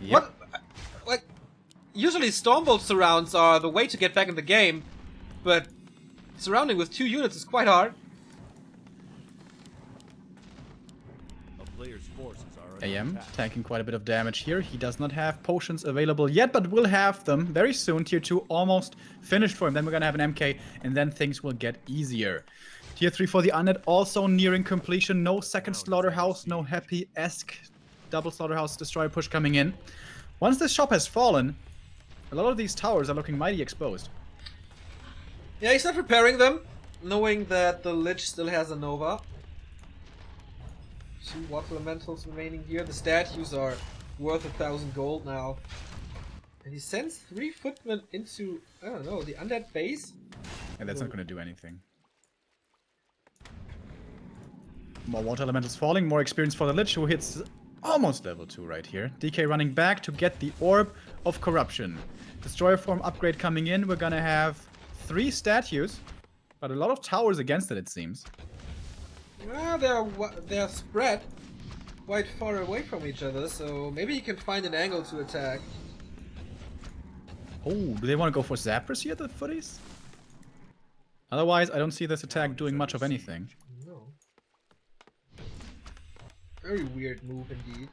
Yep. What? Like, usually Stormbolt surrounds are the way to get back in the game, but surrounding with 2 units is quite hard. AM taking quite a bit of damage here. He does not have potions available yet, but will have them very soon. Tier 2 almost finished for him. Then we're gonna have an MK, and then things will get easier. Tier 3 for the Undead also nearing completion. No second Slaughterhouse, no Happy-esque double Slaughterhouse Destroyer push coming in. Once this shop has fallen, a lot of these towers are looking mighty exposed. Yeah, he's not repairing them, knowing that the Lich still has a Nova. 2 Water Elementals remaining here. The statues are worth 1,000 gold now. And he sends 3 footmen into, I don't know, the Undead base? And that's not going to do anything. More Water Elementals falling, more experience for the Lich, who hits almost level 2 right here. DK running back to get the Orb of Corruption. Destroyer form upgrade coming in. We're going to have 3 statues, but a lot of towers against it seems. They're spread quite far away from each other, so maybe he can find an angle to attack. Oh, do they want to go for Zappers here, the footies? Otherwise, I don't see this attack doing much of anything. No. Very weird move indeed.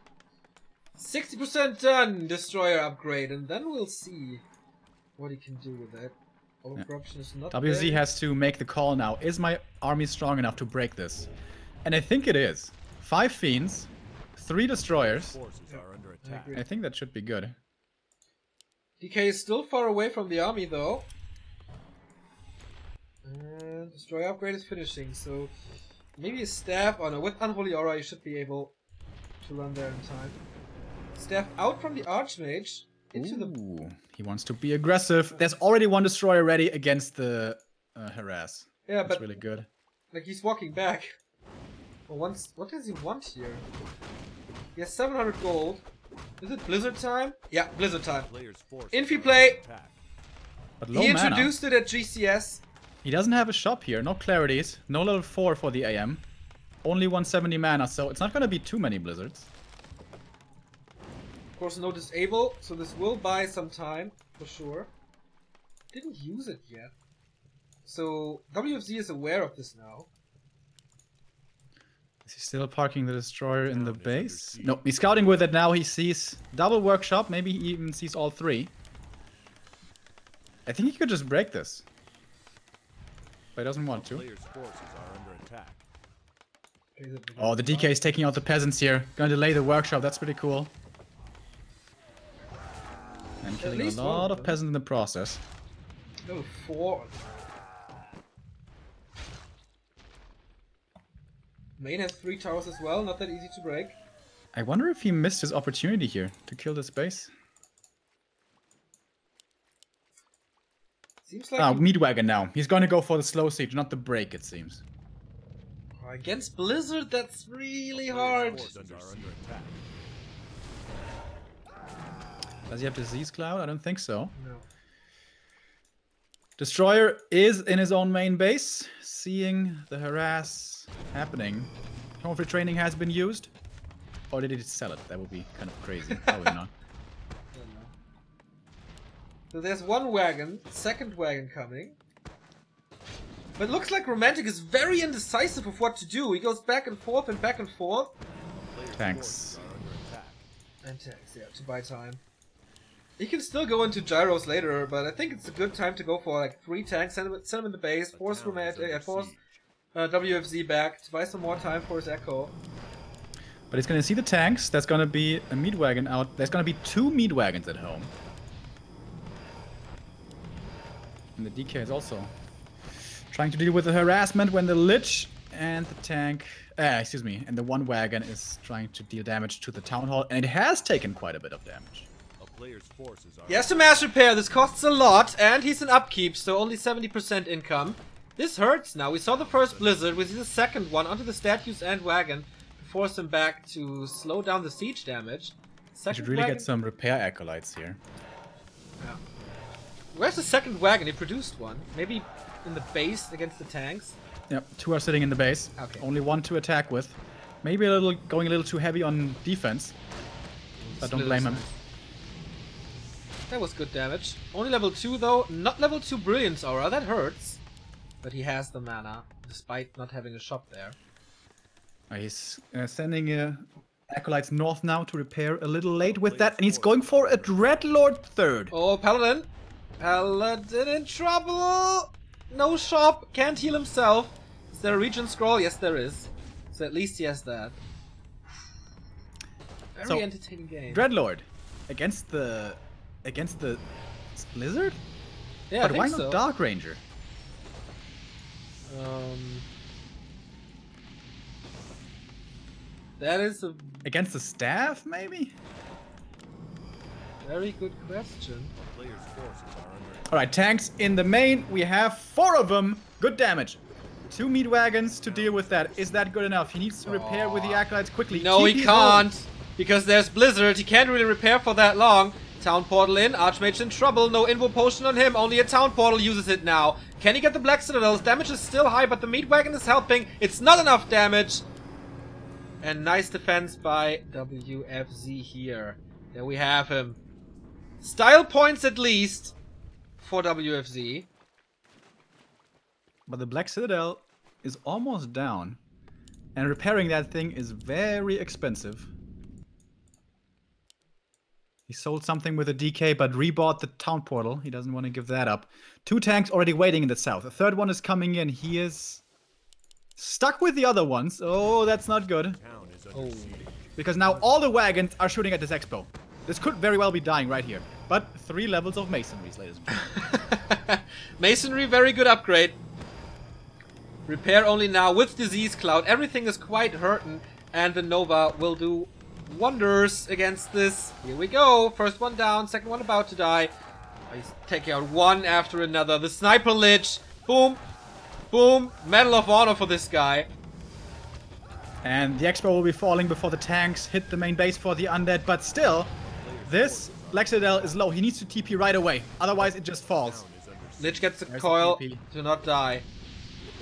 60% done, Destroyer upgrade, and then we'll see what he can do with it. Corruption is not WZ there. has to make the call now. Is my army strong enough to break this? And I think it is. 5 Fiends, 3 Destroyers. Forces are under I attack. agree. I think that should be good. DK is still far away from the army though. And Destroyer upgrade is finishing, so maybe a staff. Oh no, with Unholy Aura you should be able to run there in time. Staff out from the Archmage into the. Ooh, he wants to be aggressive. There's already 1 Destroyer ready against the Harass. Yeah, That's but really good. like he's walking back. Well, what does he want here? He has 700 gold. Is it Blizzard time? Yeah, Blizzard time. Players' forces Infi are play. under attack. But low He mana. introduced it at GCS. He doesn't have a shop here. No clarities. No level 4 for the AM. Only 170 mana, so it's not going to be too many Blizzards. Of course, no disable, so this will buy some time for sure. Didn't use it yet, so WFZ is aware of this now. Is he still parking the Destroyer in the Ground is base? under siege. No, he's scouting with it now. He sees double workshop. Maybe he even sees all 3. I think he could just break this. But he doesn't want to. Players' forces are under attack. Oh, the DK is taking out the peasants here. Gonna delay the workshop. That's pretty cool. And killing a least one lot of of them. peasants in the process. Level 4. Main has 3 towers as well, not that easy to break. I wonder if he missed his opportunity here to kill this base. Seems like Ah, he- Meatwagon now. He's gonna go for the slow siege, not the break, it seems. against Blizzard, that's really Players' hard. forces are under attack. Does he have Disease Cloud? I don't think so. No. Destroyer is in his own main base, seeing the harass happening. Home training has been used. Or did he sell it? That would be kind of crazy. Probably not. So there's 1 wagon, 2nd wagon coming. But looks like Romantic is very indecisive of what to do. He goes back and forth and back and forth. Players' Thanks. forces are under attack. And tags, yeah, to buy time. He can still go into gyros later, but I think it's a good time to go for like 3 tanks, send him in the base, force Town is under force siege. WFZ back to buy some more time for his Echo. But he's gonna see the tanks. There's gonna be a meat wagon out. There's gonna be 2 meat wagons at home. And the DK is also trying to deal with the harassment when the Lich and the tank, excuse me, and the 1 wagon is trying to deal damage to the town hall, and it has taken quite a bit of damage. A player's forces are He has to mass repair, this costs a lot, and he's in upkeep, so only 70% income. This hurts now. We saw the first Blizzard, we see the second one onto the statues and wagon to force him back to slow down the siege damage. I Second should really wagon? get some repair acolytes here. Yeah. Where's the second wagon? He produced one. Maybe in the base against the tanks? Yep, 2 are sitting in the base. Okay. Only 1 to attack with. Maybe going a little too heavy on defense. But don't blame him. That was good damage. Only level 2 though, not level 2 Brilliance Aura, that hurts. But he has the mana, despite not having a shop there. He's sending acolytes north now to repair a little late with that, and he's going for a Dreadlord 3rd. Oh, Paladin! Paladin in trouble! No shop, can't heal himself. Is there a region scroll? Yes, there is. So at least he has that. Very So, entertaining game. Dreadlord against the Blizzard? Yeah, But I think why not so. Dark Ranger? That is a Against the staff, maybe? very good question. players' forces are under attack. Alright, tanks in the main. We have 4 of them. Good damage. 2 meat wagons to deal with that. Is that good enough? He needs to repair with the acolytes quickly. No, he TP's can't. Because there's Blizzard. He can't really repair for that long. Town portal in. Archmage in trouble. No invo potion on him. Only a town portal uses it now. Can he get the Black Citadel? His damage is still high, but the meat wagon is helping. It's not enough damage. And nice defense by WFZ here. There we have him. Style points at least for WFZ. But the Black Citadel is almost down. And repairing that thing is very expensive. He sold something with a DK, but rebought the town portal. He doesn't want to give that up. 2 tanks already waiting in the south. A third one is coming in. He is stuck with the other ones. Oh, that's not good. Town is Oh. under siege. Because now all the wagons are shooting at this expo. This could very well be dying right here. But 3 levels of masonry, ladies and gentlemen. Masonry, very good upgrade. Repair only now with Disease Cloud. Everything is quite hurting, and the Nova will do wonders against this. Here we go. First one down, second one about to die. He's taking out one after another. The Sniper Lich. Boom. Boom. Medal of Honor for this guy. And the expo will be falling before the tanks hit the main base for the undead. But still, this Black Citadel is low. He needs to TP right away. Otherwise, it just falls. Town is under siege. Lich gets the There's the coil TP. to not die.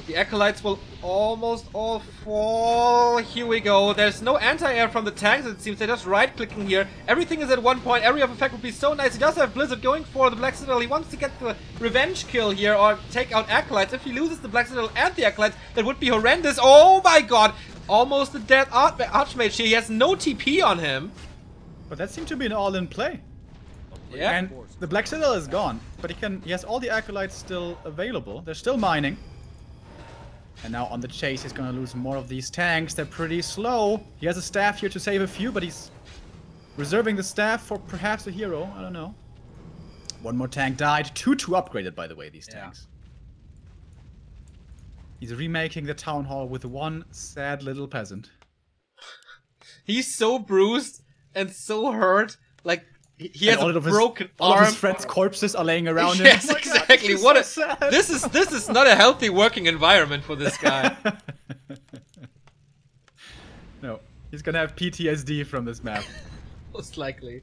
The Acolytes will almost all fall. Here we go. There's no anti-air from the tanks, it seems. They're just right-clicking here. Everything is at 1 point. Area of effect would be so nice. He does have Blizzard going for the Black Citadel. He wants to get the revenge kill here or take out Acolytes. If he loses the Black Citadel and the Acolytes, that would be horrendous. Oh my god! Almost a dead Archmage here. He has no TP on him. But that seemed to be an all-in play. Yeah. And the Black Citadel is gone. But he has all the Acolytes still available. They're still mining. And now on the chase, he's gonna lose more of these tanks. They're pretty slow. He has a staff here to save a few, but he's reserving the staff for perhaps a hero. I don't know. One more tank died. 2-2 upgraded, by the way, these Yeah. tanks. He's remaking the town hall with one sad little peasant. He's so bruised and so hurt. Like, he has And a broken all arm. of his friends' corpses are laying around him. Yes, Oh my God, exactly. this is What so a sad. this is not a healthy working environment for this guy. No, he's gonna have PTSD from this map. Most likely.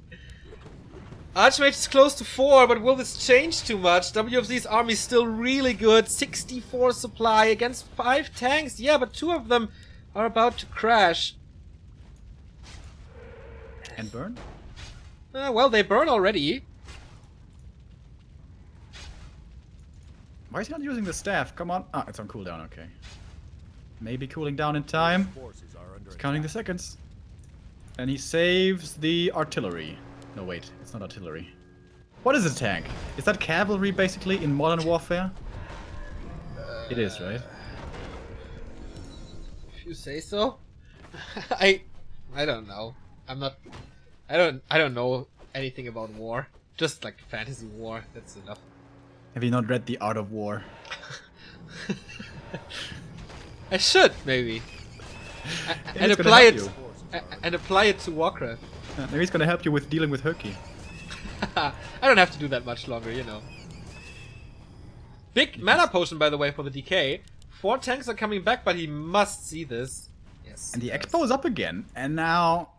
Archmage is close to 4, but will this change too much? WFZ's army is still really good. 64 supply against 5 tanks. Yeah, but 2 of them are about to crash. And burn? Well, they burn already. Why is he not using the staff? Come on. Ah, it's on cooldown, okay. Maybe cooling down in time. Forces are under He's counting the seconds. And he saves the artillery. No, wait. It's not artillery. What is a tank? Is that cavalry, basically, in modern warfare? It is, right? If you say so. I don't know. I don't know anything about war. Just like fantasy war. That's enough. Have you not read The Art of War? I should maybe. And it's gonna apply help it you. and apply it to Warcraft. Maybe he's gonna help you with dealing with Herky. I don't have to do that much longer, you know. Big mana potion, by the way, for the DK. 4 tanks are coming back, but he must see this. Yes. And the he does. expo is up again. And now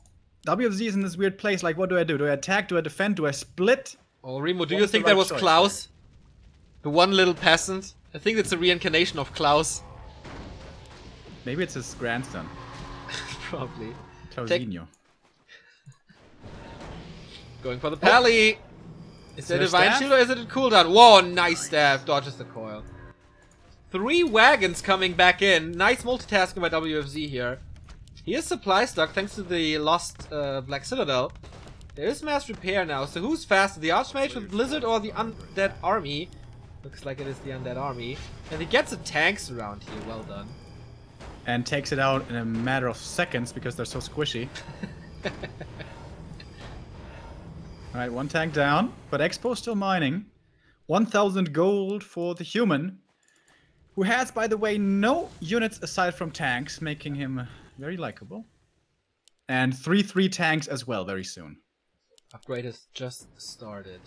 WFZ is in this weird place. Like, what do? Do I attack? Do I defend? Do I split? Oh, Remo, do What you was the think right that was choice? Klaus? The one little peasant? I think it's a reincarnation of Klaus. Maybe it's his grandson, Probably. Klausinho. Going for the pally. Is there it a a Divine staff? Shield or is it a cooldown? Whoa, nice staff. Dodges the coil. 3 wagons coming back in. Nice multitasking by WFZ here. He is supply stuck thanks to the lost Black Citadel. There is mass repair now, so who's faster? The Archmage with Blizzard or the Undead Army? Looks like it is the Undead Army. And he gets a tanks around here, well done. And takes it out in a matter of seconds because they're so squishy. Alright, 1 tank down, but Expo still mining. 1,000 gold for the human, who has, by the way, no units aside from tanks, making him very likable. And 3 tanks as well, very soon. Upgrade has just started.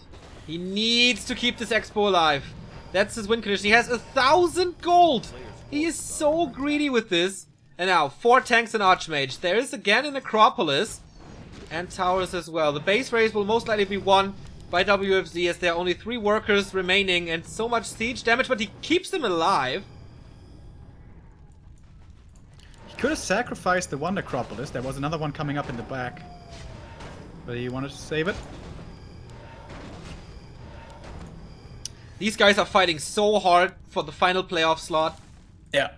He needs to keep this Expo alive. That's his win condition. He has 1,000 gold. He is so greedy with this. And now, 4 tanks and Archmage. There is again an Acropolis. And towers as well. The base race will most likely be won by WFZ as there are only 3 workers remaining and so much siege damage, but he keeps them alive. He could have sacrificed the one necropolis. There was another one coming up in the back. But he wanted to save it. These guys are fighting so hard for the final playoff slot. Yeah.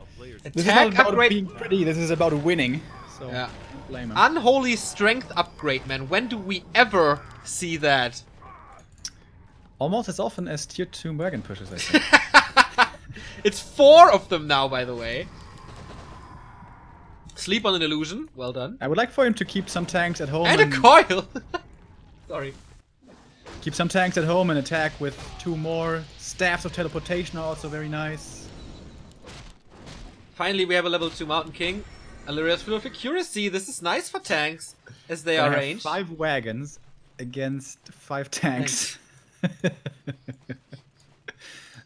A player's This is not Attack about upgrade. being pretty, this is about winning. So, Yeah. don't blame him. Unholy strength upgrade, man. When do we ever see that? Almost as often as tier 2 wagon pushes, I think. It's 4 of them now, by the way. Sleep on an illusion. Well done. I would like for him to keep some tanks at home And a coil. Sorry. keep some tanks at home and attack with 2 more. Staffs of teleportation are also very nice. Finally, we have a level 2 Mountain King. Illyria's full of accuracy. This is nice for tanks, as they I are have ranged. 5 wagons against 5 tanks.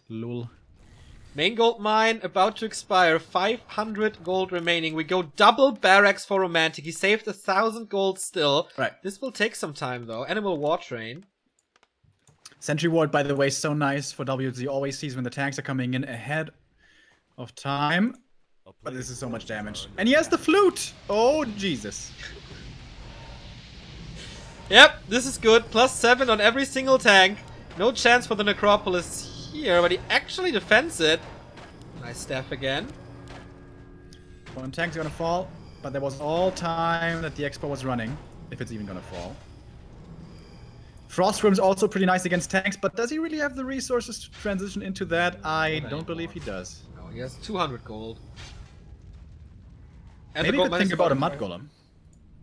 Lol. Main gold mine about to expire. 500 gold remaining. We go double barracks for Romantic. He saved 1,000 gold still. Right. This will take some time though. Animal War Train. Sentry Ward, by the way, so nice for WZ. Always sees when the tanks are coming in ahead of time. a But this is so much player's damage. forces are And he has the flute! Oh, Jesus. Yep, this is good. +7 on every single tank. No chance for the Necropolis here, but he actually defends it. Nice staff again. One tank's gonna fall, but there was all time that the Expo was running, if it's even gonna fall. Frost Room's also pretty nice against tanks, but does he really have the resources to transition into that? I don't believe he does. No, he has 200 gold. And Maybe the you gold could think about a mine mud is golem,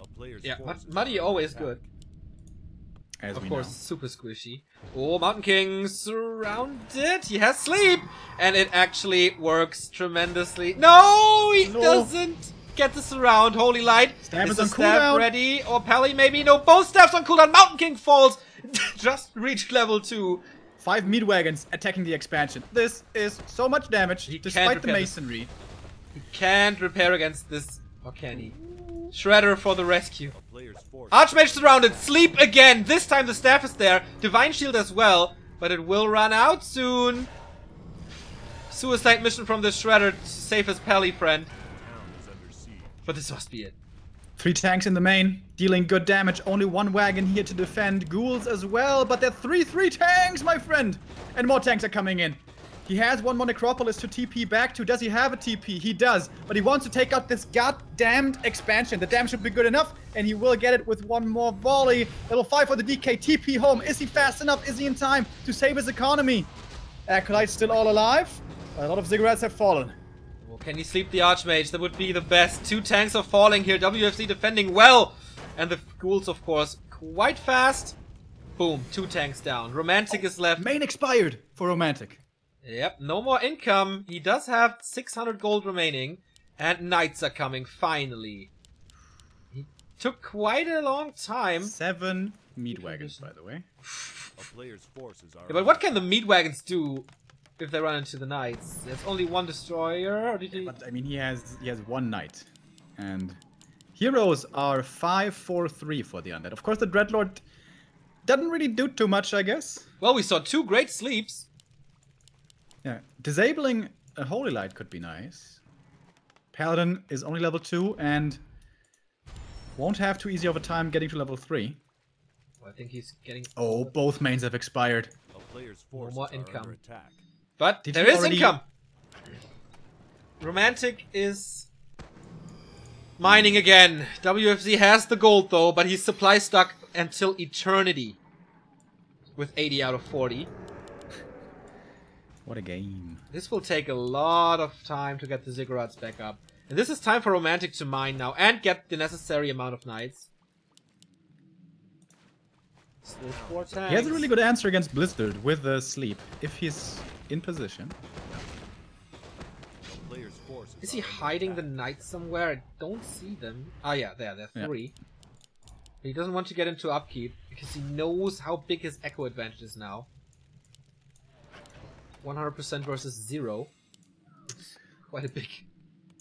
A player's Yeah, forces Muddy are always under good. as Of we course, know. super squishy. Oh, Mountain King surrounded. He has sleep, and it actually works tremendously. No, he No. doesn't get the surround. Holy Light. Staff Is is the on staff cooldown. ready? Or Pally maybe? No, both staffs on cooldown. Mountain King falls. Just reached level 2. 5 meat wagons attacking the expansion. This is so much damage, He can't despite the repair this. masonry. He can't repair against this. Or can he? Shredder for the rescue. A player's forces Archmage surrounded. Sleep again. This time the staff is there. Divine Shield as well. But it will run out soon. Suicide mission from the Shredder to save his Pally friend. town is under siege. But this must be it. 3 tanks in the main, dealing good damage. Only 1 wagon here to defend. Ghouls as well, but there are 3 tanks, my friend! And more tanks are coming in. He has 1 more Necropolis to TP back to. Does he have a TP? He does. But he wants to take out this goddamned expansion. The damage should be good enough, and he will get it with 1 more volley. Level 5 for the DK. TP home. Is he fast enough? Is he in time to save his economy? Acolyte's still all alive. A lot of ziggurats have fallen. Well, can he sleep the Archmage? That would be the best. 2 tanks are falling here. WFC defending well. And the ghouls, of course, quite fast. Boom. 2 tanks down. Romantic is left. Main expired for Romantic. Yep, no more income. He does have 600 gold remaining. And knights are coming, finally. He took quite a long time. 7 meat wagons, by the way. A player's forces are Yeah, but what can the meat wagons do if they run into the knights? There's only 1 destroyer, or did he... But I mean, he has 1 knight, and heroes are 5-4-3 for the undead. Of course, the Dreadlord doesn't really do too much, I guess. Well, we saw 2 great sleeps. Yeah, disabling a Holy Light could be nice. Paladin is only level 2 and won't have too easy of a time getting to level 3. Well, I think he's getting... Oh, both mains have expired. A player's forces more are income. under attack. But Did there he is already- income. Romantic is mining again. WFZ has the gold though, but he's supply stuck until eternity. With 80 out of 40. What a game. This will take a lot of time to get the ziggurats back up. And this is time for Romantic to mine now and get the necessary amount of knights. Still 4 tanks. He has a really good answer against Blizzard with the sleep, if he's in position. A player's forces Is he are under hiding the attack. knights somewhere? I don't see them. Ah, yeah, there are Yeah. 3. He doesn't want to get into upkeep because he knows how big his echo advantage is now. 100% versus 0. It's quite a big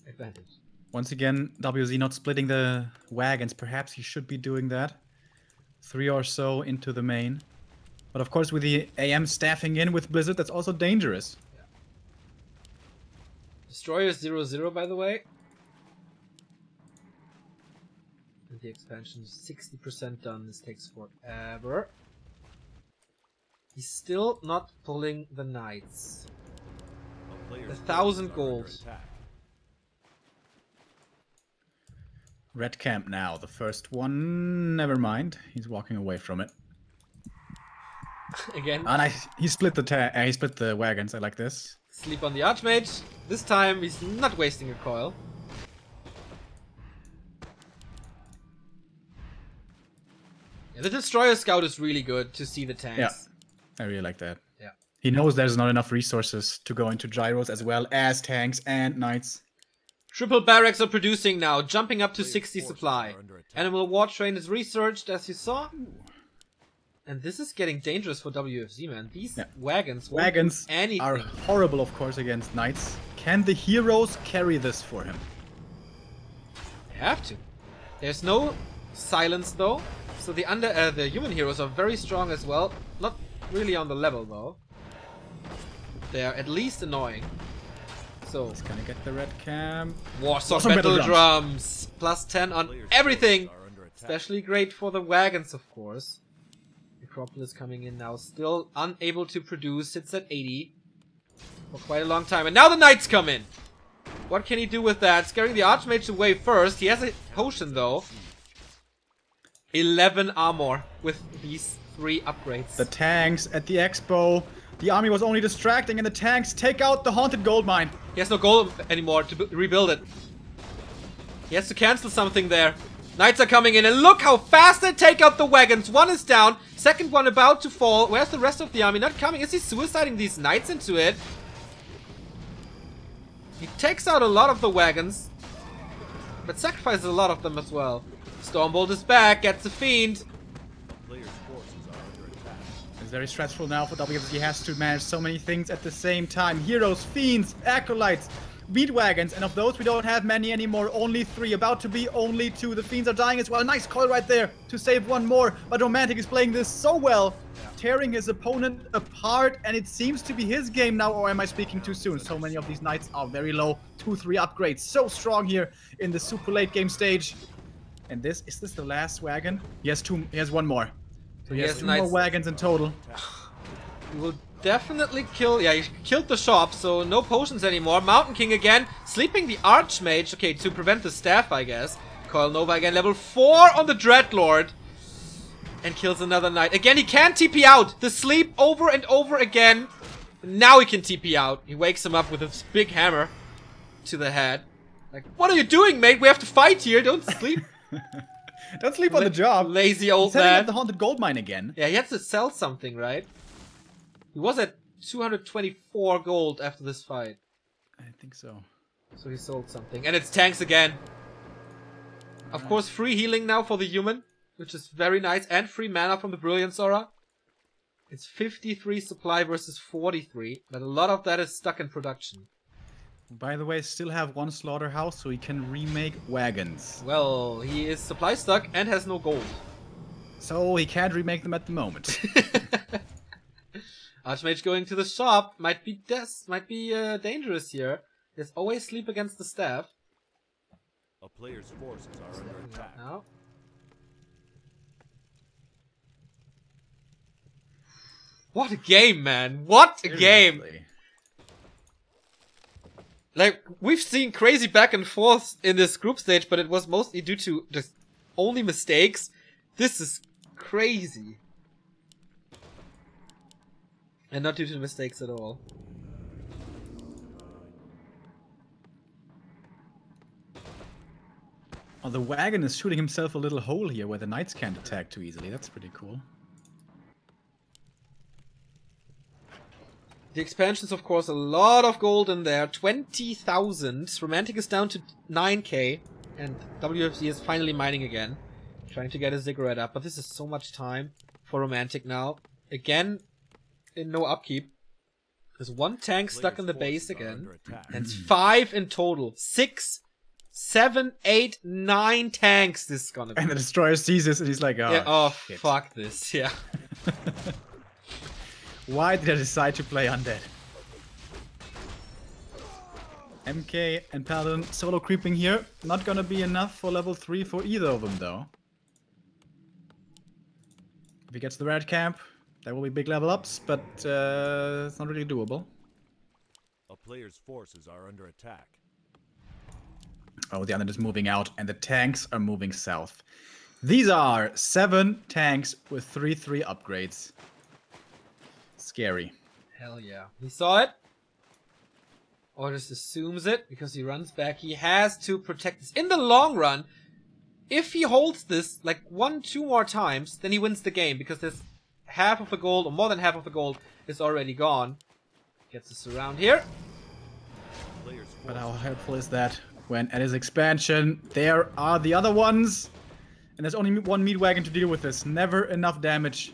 advantage. Once again, WZ not splitting the wagons. Perhaps he should be doing that. 3 or so into the main. But of course, with the AM staffing in with Blizzard, that's also dangerous. Yeah. Destroyer 0-0, by the way. And the expansion is 60% done. This takes forever. He's still not pulling the Knights. 1,000 gold. Red camp now, the first one. Never mind, he's walking away from it. Again. And he split the wagons. I like this. Sleep on the Archmage. This time he's not wasting a coil. Yeah, the Destroyer Scout is really good to see the tanks. Yeah, I really like that. Yeah. He knows there's not enough resources to go into gyros as well as tanks and knights. Triple barracks are producing now, jumping up to 60 supply. Animal War Train is researched, as you saw. And this is getting dangerous for WFZ, man. These wagons won't do anything. Are horrible, of course, against knights. Can the heroes carry this for him? They have to. There's no silence, though. So the human heroes are very strong as well. Not really on the level, though. They are at least annoying. So he's gonna get the red camp. Warsaw Battle Drums. Plus 10 on everything. Especially great for the wagons, of course. Necropolis coming in now. Still unable to produce. Sits at 80. For quite a long time. And now the knights come in. What can he do with that? Scaring the Archmage away first. He has a potion, though. 11 armor with these 3 upgrades. The tanks at the expo. The army was only distracting, and the tanks take out the haunted gold mine. He has no gold anymore to rebuild it. He has to cancel something there. Knights are coming in, and look how fast they take out the wagons. One is down, second one about to fall. Where's the rest of the army? Not coming. Is he suiciding these knights into it? He takes out a lot of the wagons, but sacrifices a lot of them as well. Stormbolt is back, gets the Fiend. It's very stressful now for WFZ. He has to manage so many things at the same time. Heroes, Fiends, Acolytes, Beat Wagons, and of those we don't have many anymore. Only 3, about to be only 2. The Fiends are dying as well. Nice call right there to save one more. But Romantic is playing this so well, tearing his opponent apart, and it seems to be his game now, or am I speaking too soon? So many of these knights are very low. 2-3 upgrades. So strong here in the super late game stage. And is this the last wagon? He has one more. So he has 2 more wagons in total. He will definitely kill... Yeah, he killed the shop, so no potions anymore. Mountain King again, sleeping the Archmage. Okay, to prevent the staff, I guess. Coil Nova again, level 4 on the Dreadlord. And kills another knight. Again, he can't TP out. The sleep over and over again. Now he can TP out. He wakes him up with a big hammer to the head. Like, what are you doing, mate? We have to fight here. Don't sleep. Don't sleep on the job. Lazy old man. He's man. at the haunted gold mine again. Yeah, he had to sell something, right? He was at 224 gold after this fight. I think so. So he sold something. And it's tanks again. Of course, free healing now for the human, which is very nice. And free mana from the Brilliance Aura. It's 53 supply versus 43. But a lot of that is stuck in production. By the way, still have 1 slaughterhouse, so he can remake wagons. Well, he is supply stuck and has no gold. So he can't remake them at the moment. Archmage going to the shop might be dangerous here. There's always sleep against the staff. A player's forces are under attack. Now. What a game, man! What a game! Like, we've seen crazy back and forth in this group stage, but it was mostly due to just only mistakes. This is crazy. And not due to mistakes at all. Oh, the wagon is shooting himself a little hole here where the knights can't attack too easily. That's pretty cool. The expansions, of course, a lot of gold in there. 20,000. Romantic is down to 9k. And WFZ is finally mining again. Trying to get a ziggurat up. But this is so much time for Romantic now. Again, in no upkeep. There's 1 tank stuck in the base again. And it's 5 in total. 6 7, 8, 9 tanks this is gonna be. And the destroyer sees this and he's like, oh, yeah, oh shit. fuck this, yeah. Why did I decide to play undead? MK and Paladin solo creeping here. Not gonna be enough for level 3 for either of them though. If he gets the red camp, there will be big level ups, but it's not really doable. A player's forces are under attack. Oh, the undead is moving out and the tanks are moving south. These are 7 tanks with 3/3 upgrades. Scary. Hell yeah. He saw it. Or just assumes it because he runs back. He has to protect this. In the long run, if he holds this like 1, 2 more times, then he wins the game because there's half of the gold, or more than half of the gold, is already gone. Gets us around here. But how helpful is that when at his expansion there are the other ones? And there's only one meat wagon to deal with this. Never enough damage.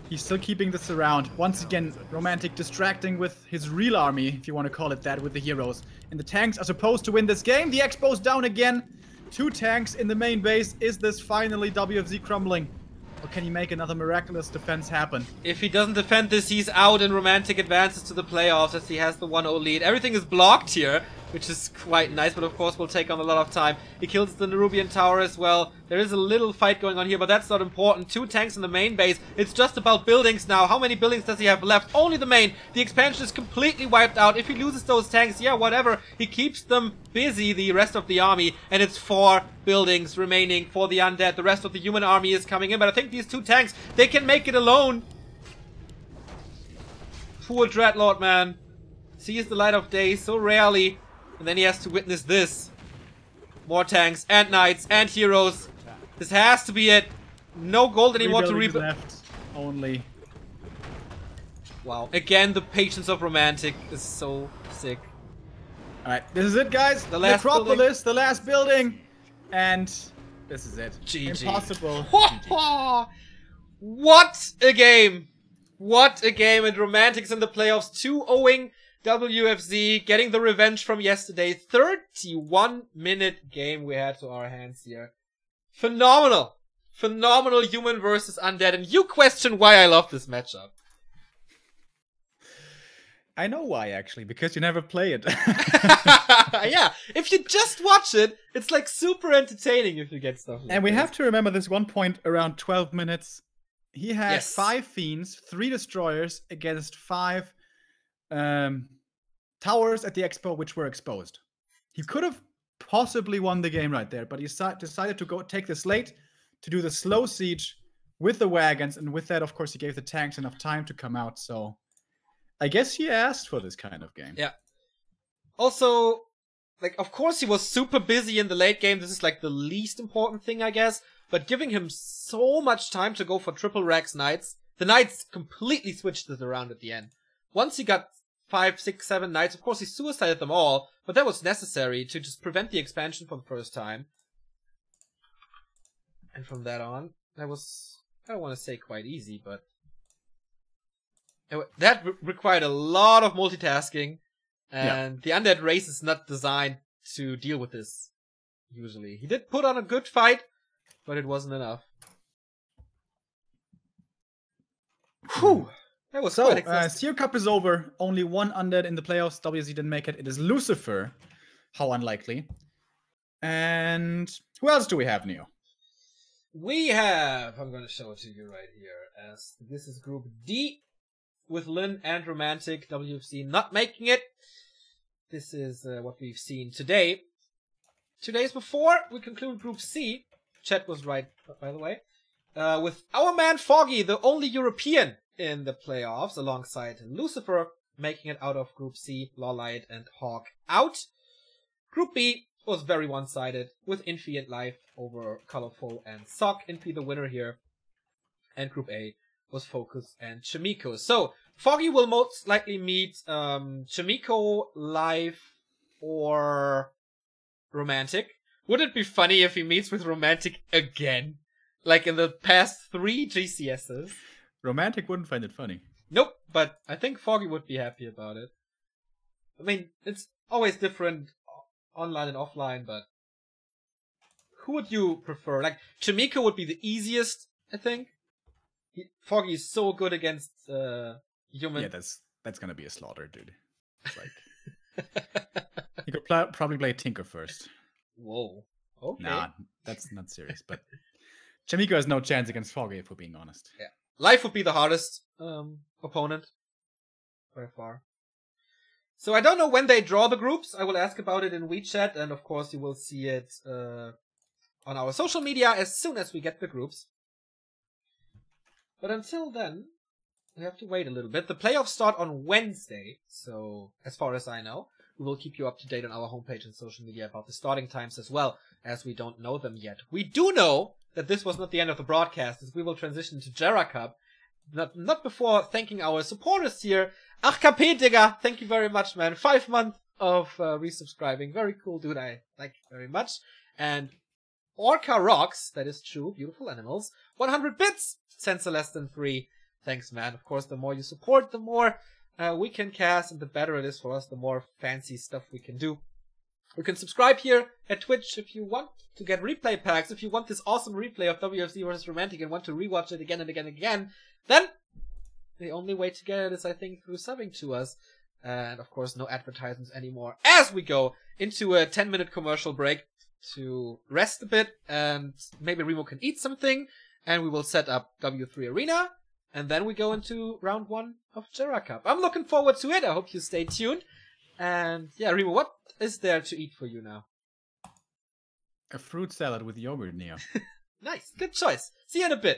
He's still keeping this around. Once again, Romantic distracting with his real army, if you want to call it that, with the heroes. And the tanks are supposed to win this game. The Expo's down again. 2 tanks in the main base. Is this finally WFZ crumbling? Or can he make another miraculous defense happen? If he doesn't defend this, he's out and Romantic advances to the playoffs as he has the 1-0 lead. Everything is blocked here, which is quite nice, but of course will take on a lot of time. He kills the Nerubian tower as well. There is a little fight going on here, but that's not important. 2 tanks in the main base. It's just about buildings now. How many buildings does he have left? Only the main. The expansion is completely wiped out. If he loses those tanks, yeah, whatever. He keeps them busy, the rest of the army, and it's 4 buildings remaining for the undead. The rest of the human army is coming in, but I think these 2 tanks, they can make it alone. Poor Dreadlord, man. Sees the light of day so rarely. And then he has to witness this. More tanks and knights and heroes. This has to be it. No gold anymore to rebuild. Left only. Wow. Again, the patience of Romantic is so sick. Alright, this is it, guys. The last Necropolis, building. the last building. And this is it. GG. Impossible. What a game. What a game. And Romantic's in the playoffs. 2-0ing. WFZ getting the revenge from yesterday. 31-minute game we had to our hands here. Phenomenal. Phenomenal human versus undead. And you question why I love this matchup. I know why, actually, because you never play it. Yeah, if you just watch it, it's like super entertaining if you get stuff like And we this. have to remember this one point around 12 minutes. He had Yes. 5 fiends, 3 destroyers against 5 towers at the expo which were exposed. He could have possibly won the game right there, but he decided to go take the slate to do the slow siege with the wagons, and with that, of course, he gave the tanks enough time to come out. So I guess he asked for this kind of game. Yeah. Also, like, of course he was super busy in the late game. This is like the least important thing, I guess. But giving him so much time to go for triple Rex Knights, the Knights completely switched this around at the end. Once he got 5, 6, 7 Knights, of course he suicided them all, but that was necessary to just prevent the expansion for the first time. And from that on, that was, I don't want to say quite easy, but that required a lot of multitasking, and the undead race is not designed to deal with this, usually. He did put on a good fight, but it wasn't enough. Whew! That was quite exhausting. Seer Cup is over. Only 1 undead in the playoffs. WZ didn't make it. It is Lucifer. How unlikely. And who else do we have, Neo? We have, I'm going to show it to you right here, as this is Group D, with Lynn and Romantic. WFC not making it. This is what we've seen today. 2 days before, we conclude Group C. Chat was right, by the way. With our man Foggy, the only European in the playoffs, alongside Lucifer, making it out of Group C, Lawlight and Hawk out. Group B was very one-sided, with Infi and Life over Colorful and Sock. Infi the winner here. And Group A was Focus and Chimiko. So, Foggy will most likely meet Chimiko, Life, or Romantic. Would it be funny if he meets with Romantic again? Like in the past 3 GCSs? Romantic wouldn't find it funny. Nope, but I think Foggy would be happy about it. I mean, it's always different online and offline, but who would you prefer? Like, Chimiko would be the easiest, I think. Foggy is so good against human. Yeah, that's gonna be a slaughter, dude. It's like you could probably play Tinker first. Whoa. Okay. Nah, that's not serious. But Chimiko has no chance against Foggy, if we're being honest. Yeah. Life would be the hardest opponent by far. So I don't know when they draw the groups. I will ask about it in WeChat, and of course you will see it on our social media as soon as we get the groups. But until then, we have to wait a little bit. The playoffs start on Wednesday, so as far as I know, we will keep you up to date on our homepage and social media about the starting times as well, as we don't know them yet. We do know that this was not the end of the broadcast, as we will transition to Jera Cup. Not before thanking our supporters here. Ach KP, Digga, thank you very much, man. 5 months of resubscribing. Very cool, dude. I like you very much. And Orca Rocks, that is true, beautiful animals. 100 bits, sends a less than 3. Thanks, man. Of course, the more you support, the more we can cast, and the better it is for us, the more fancy stuff we can do. You can subscribe here at Twitch if you want to get replay packs. If you want this awesome replay of WFZ vs. Romantic and want to rewatch it again and again and again, then the only way to get it is, I think, through subbing to us. And of course, no advertisements anymore as we go into a 10-minute commercial break to rest a bit, and maybe Remo can eat something, and we will set up W3 Arena, and then we go into round 1 of Jera Cup. I'm looking forward to it. I hope you stay tuned. And yeah, Remo, what is there to eat for you now? A fruit salad with yogurt, Neo. Nice. Good choice. See you in a bit.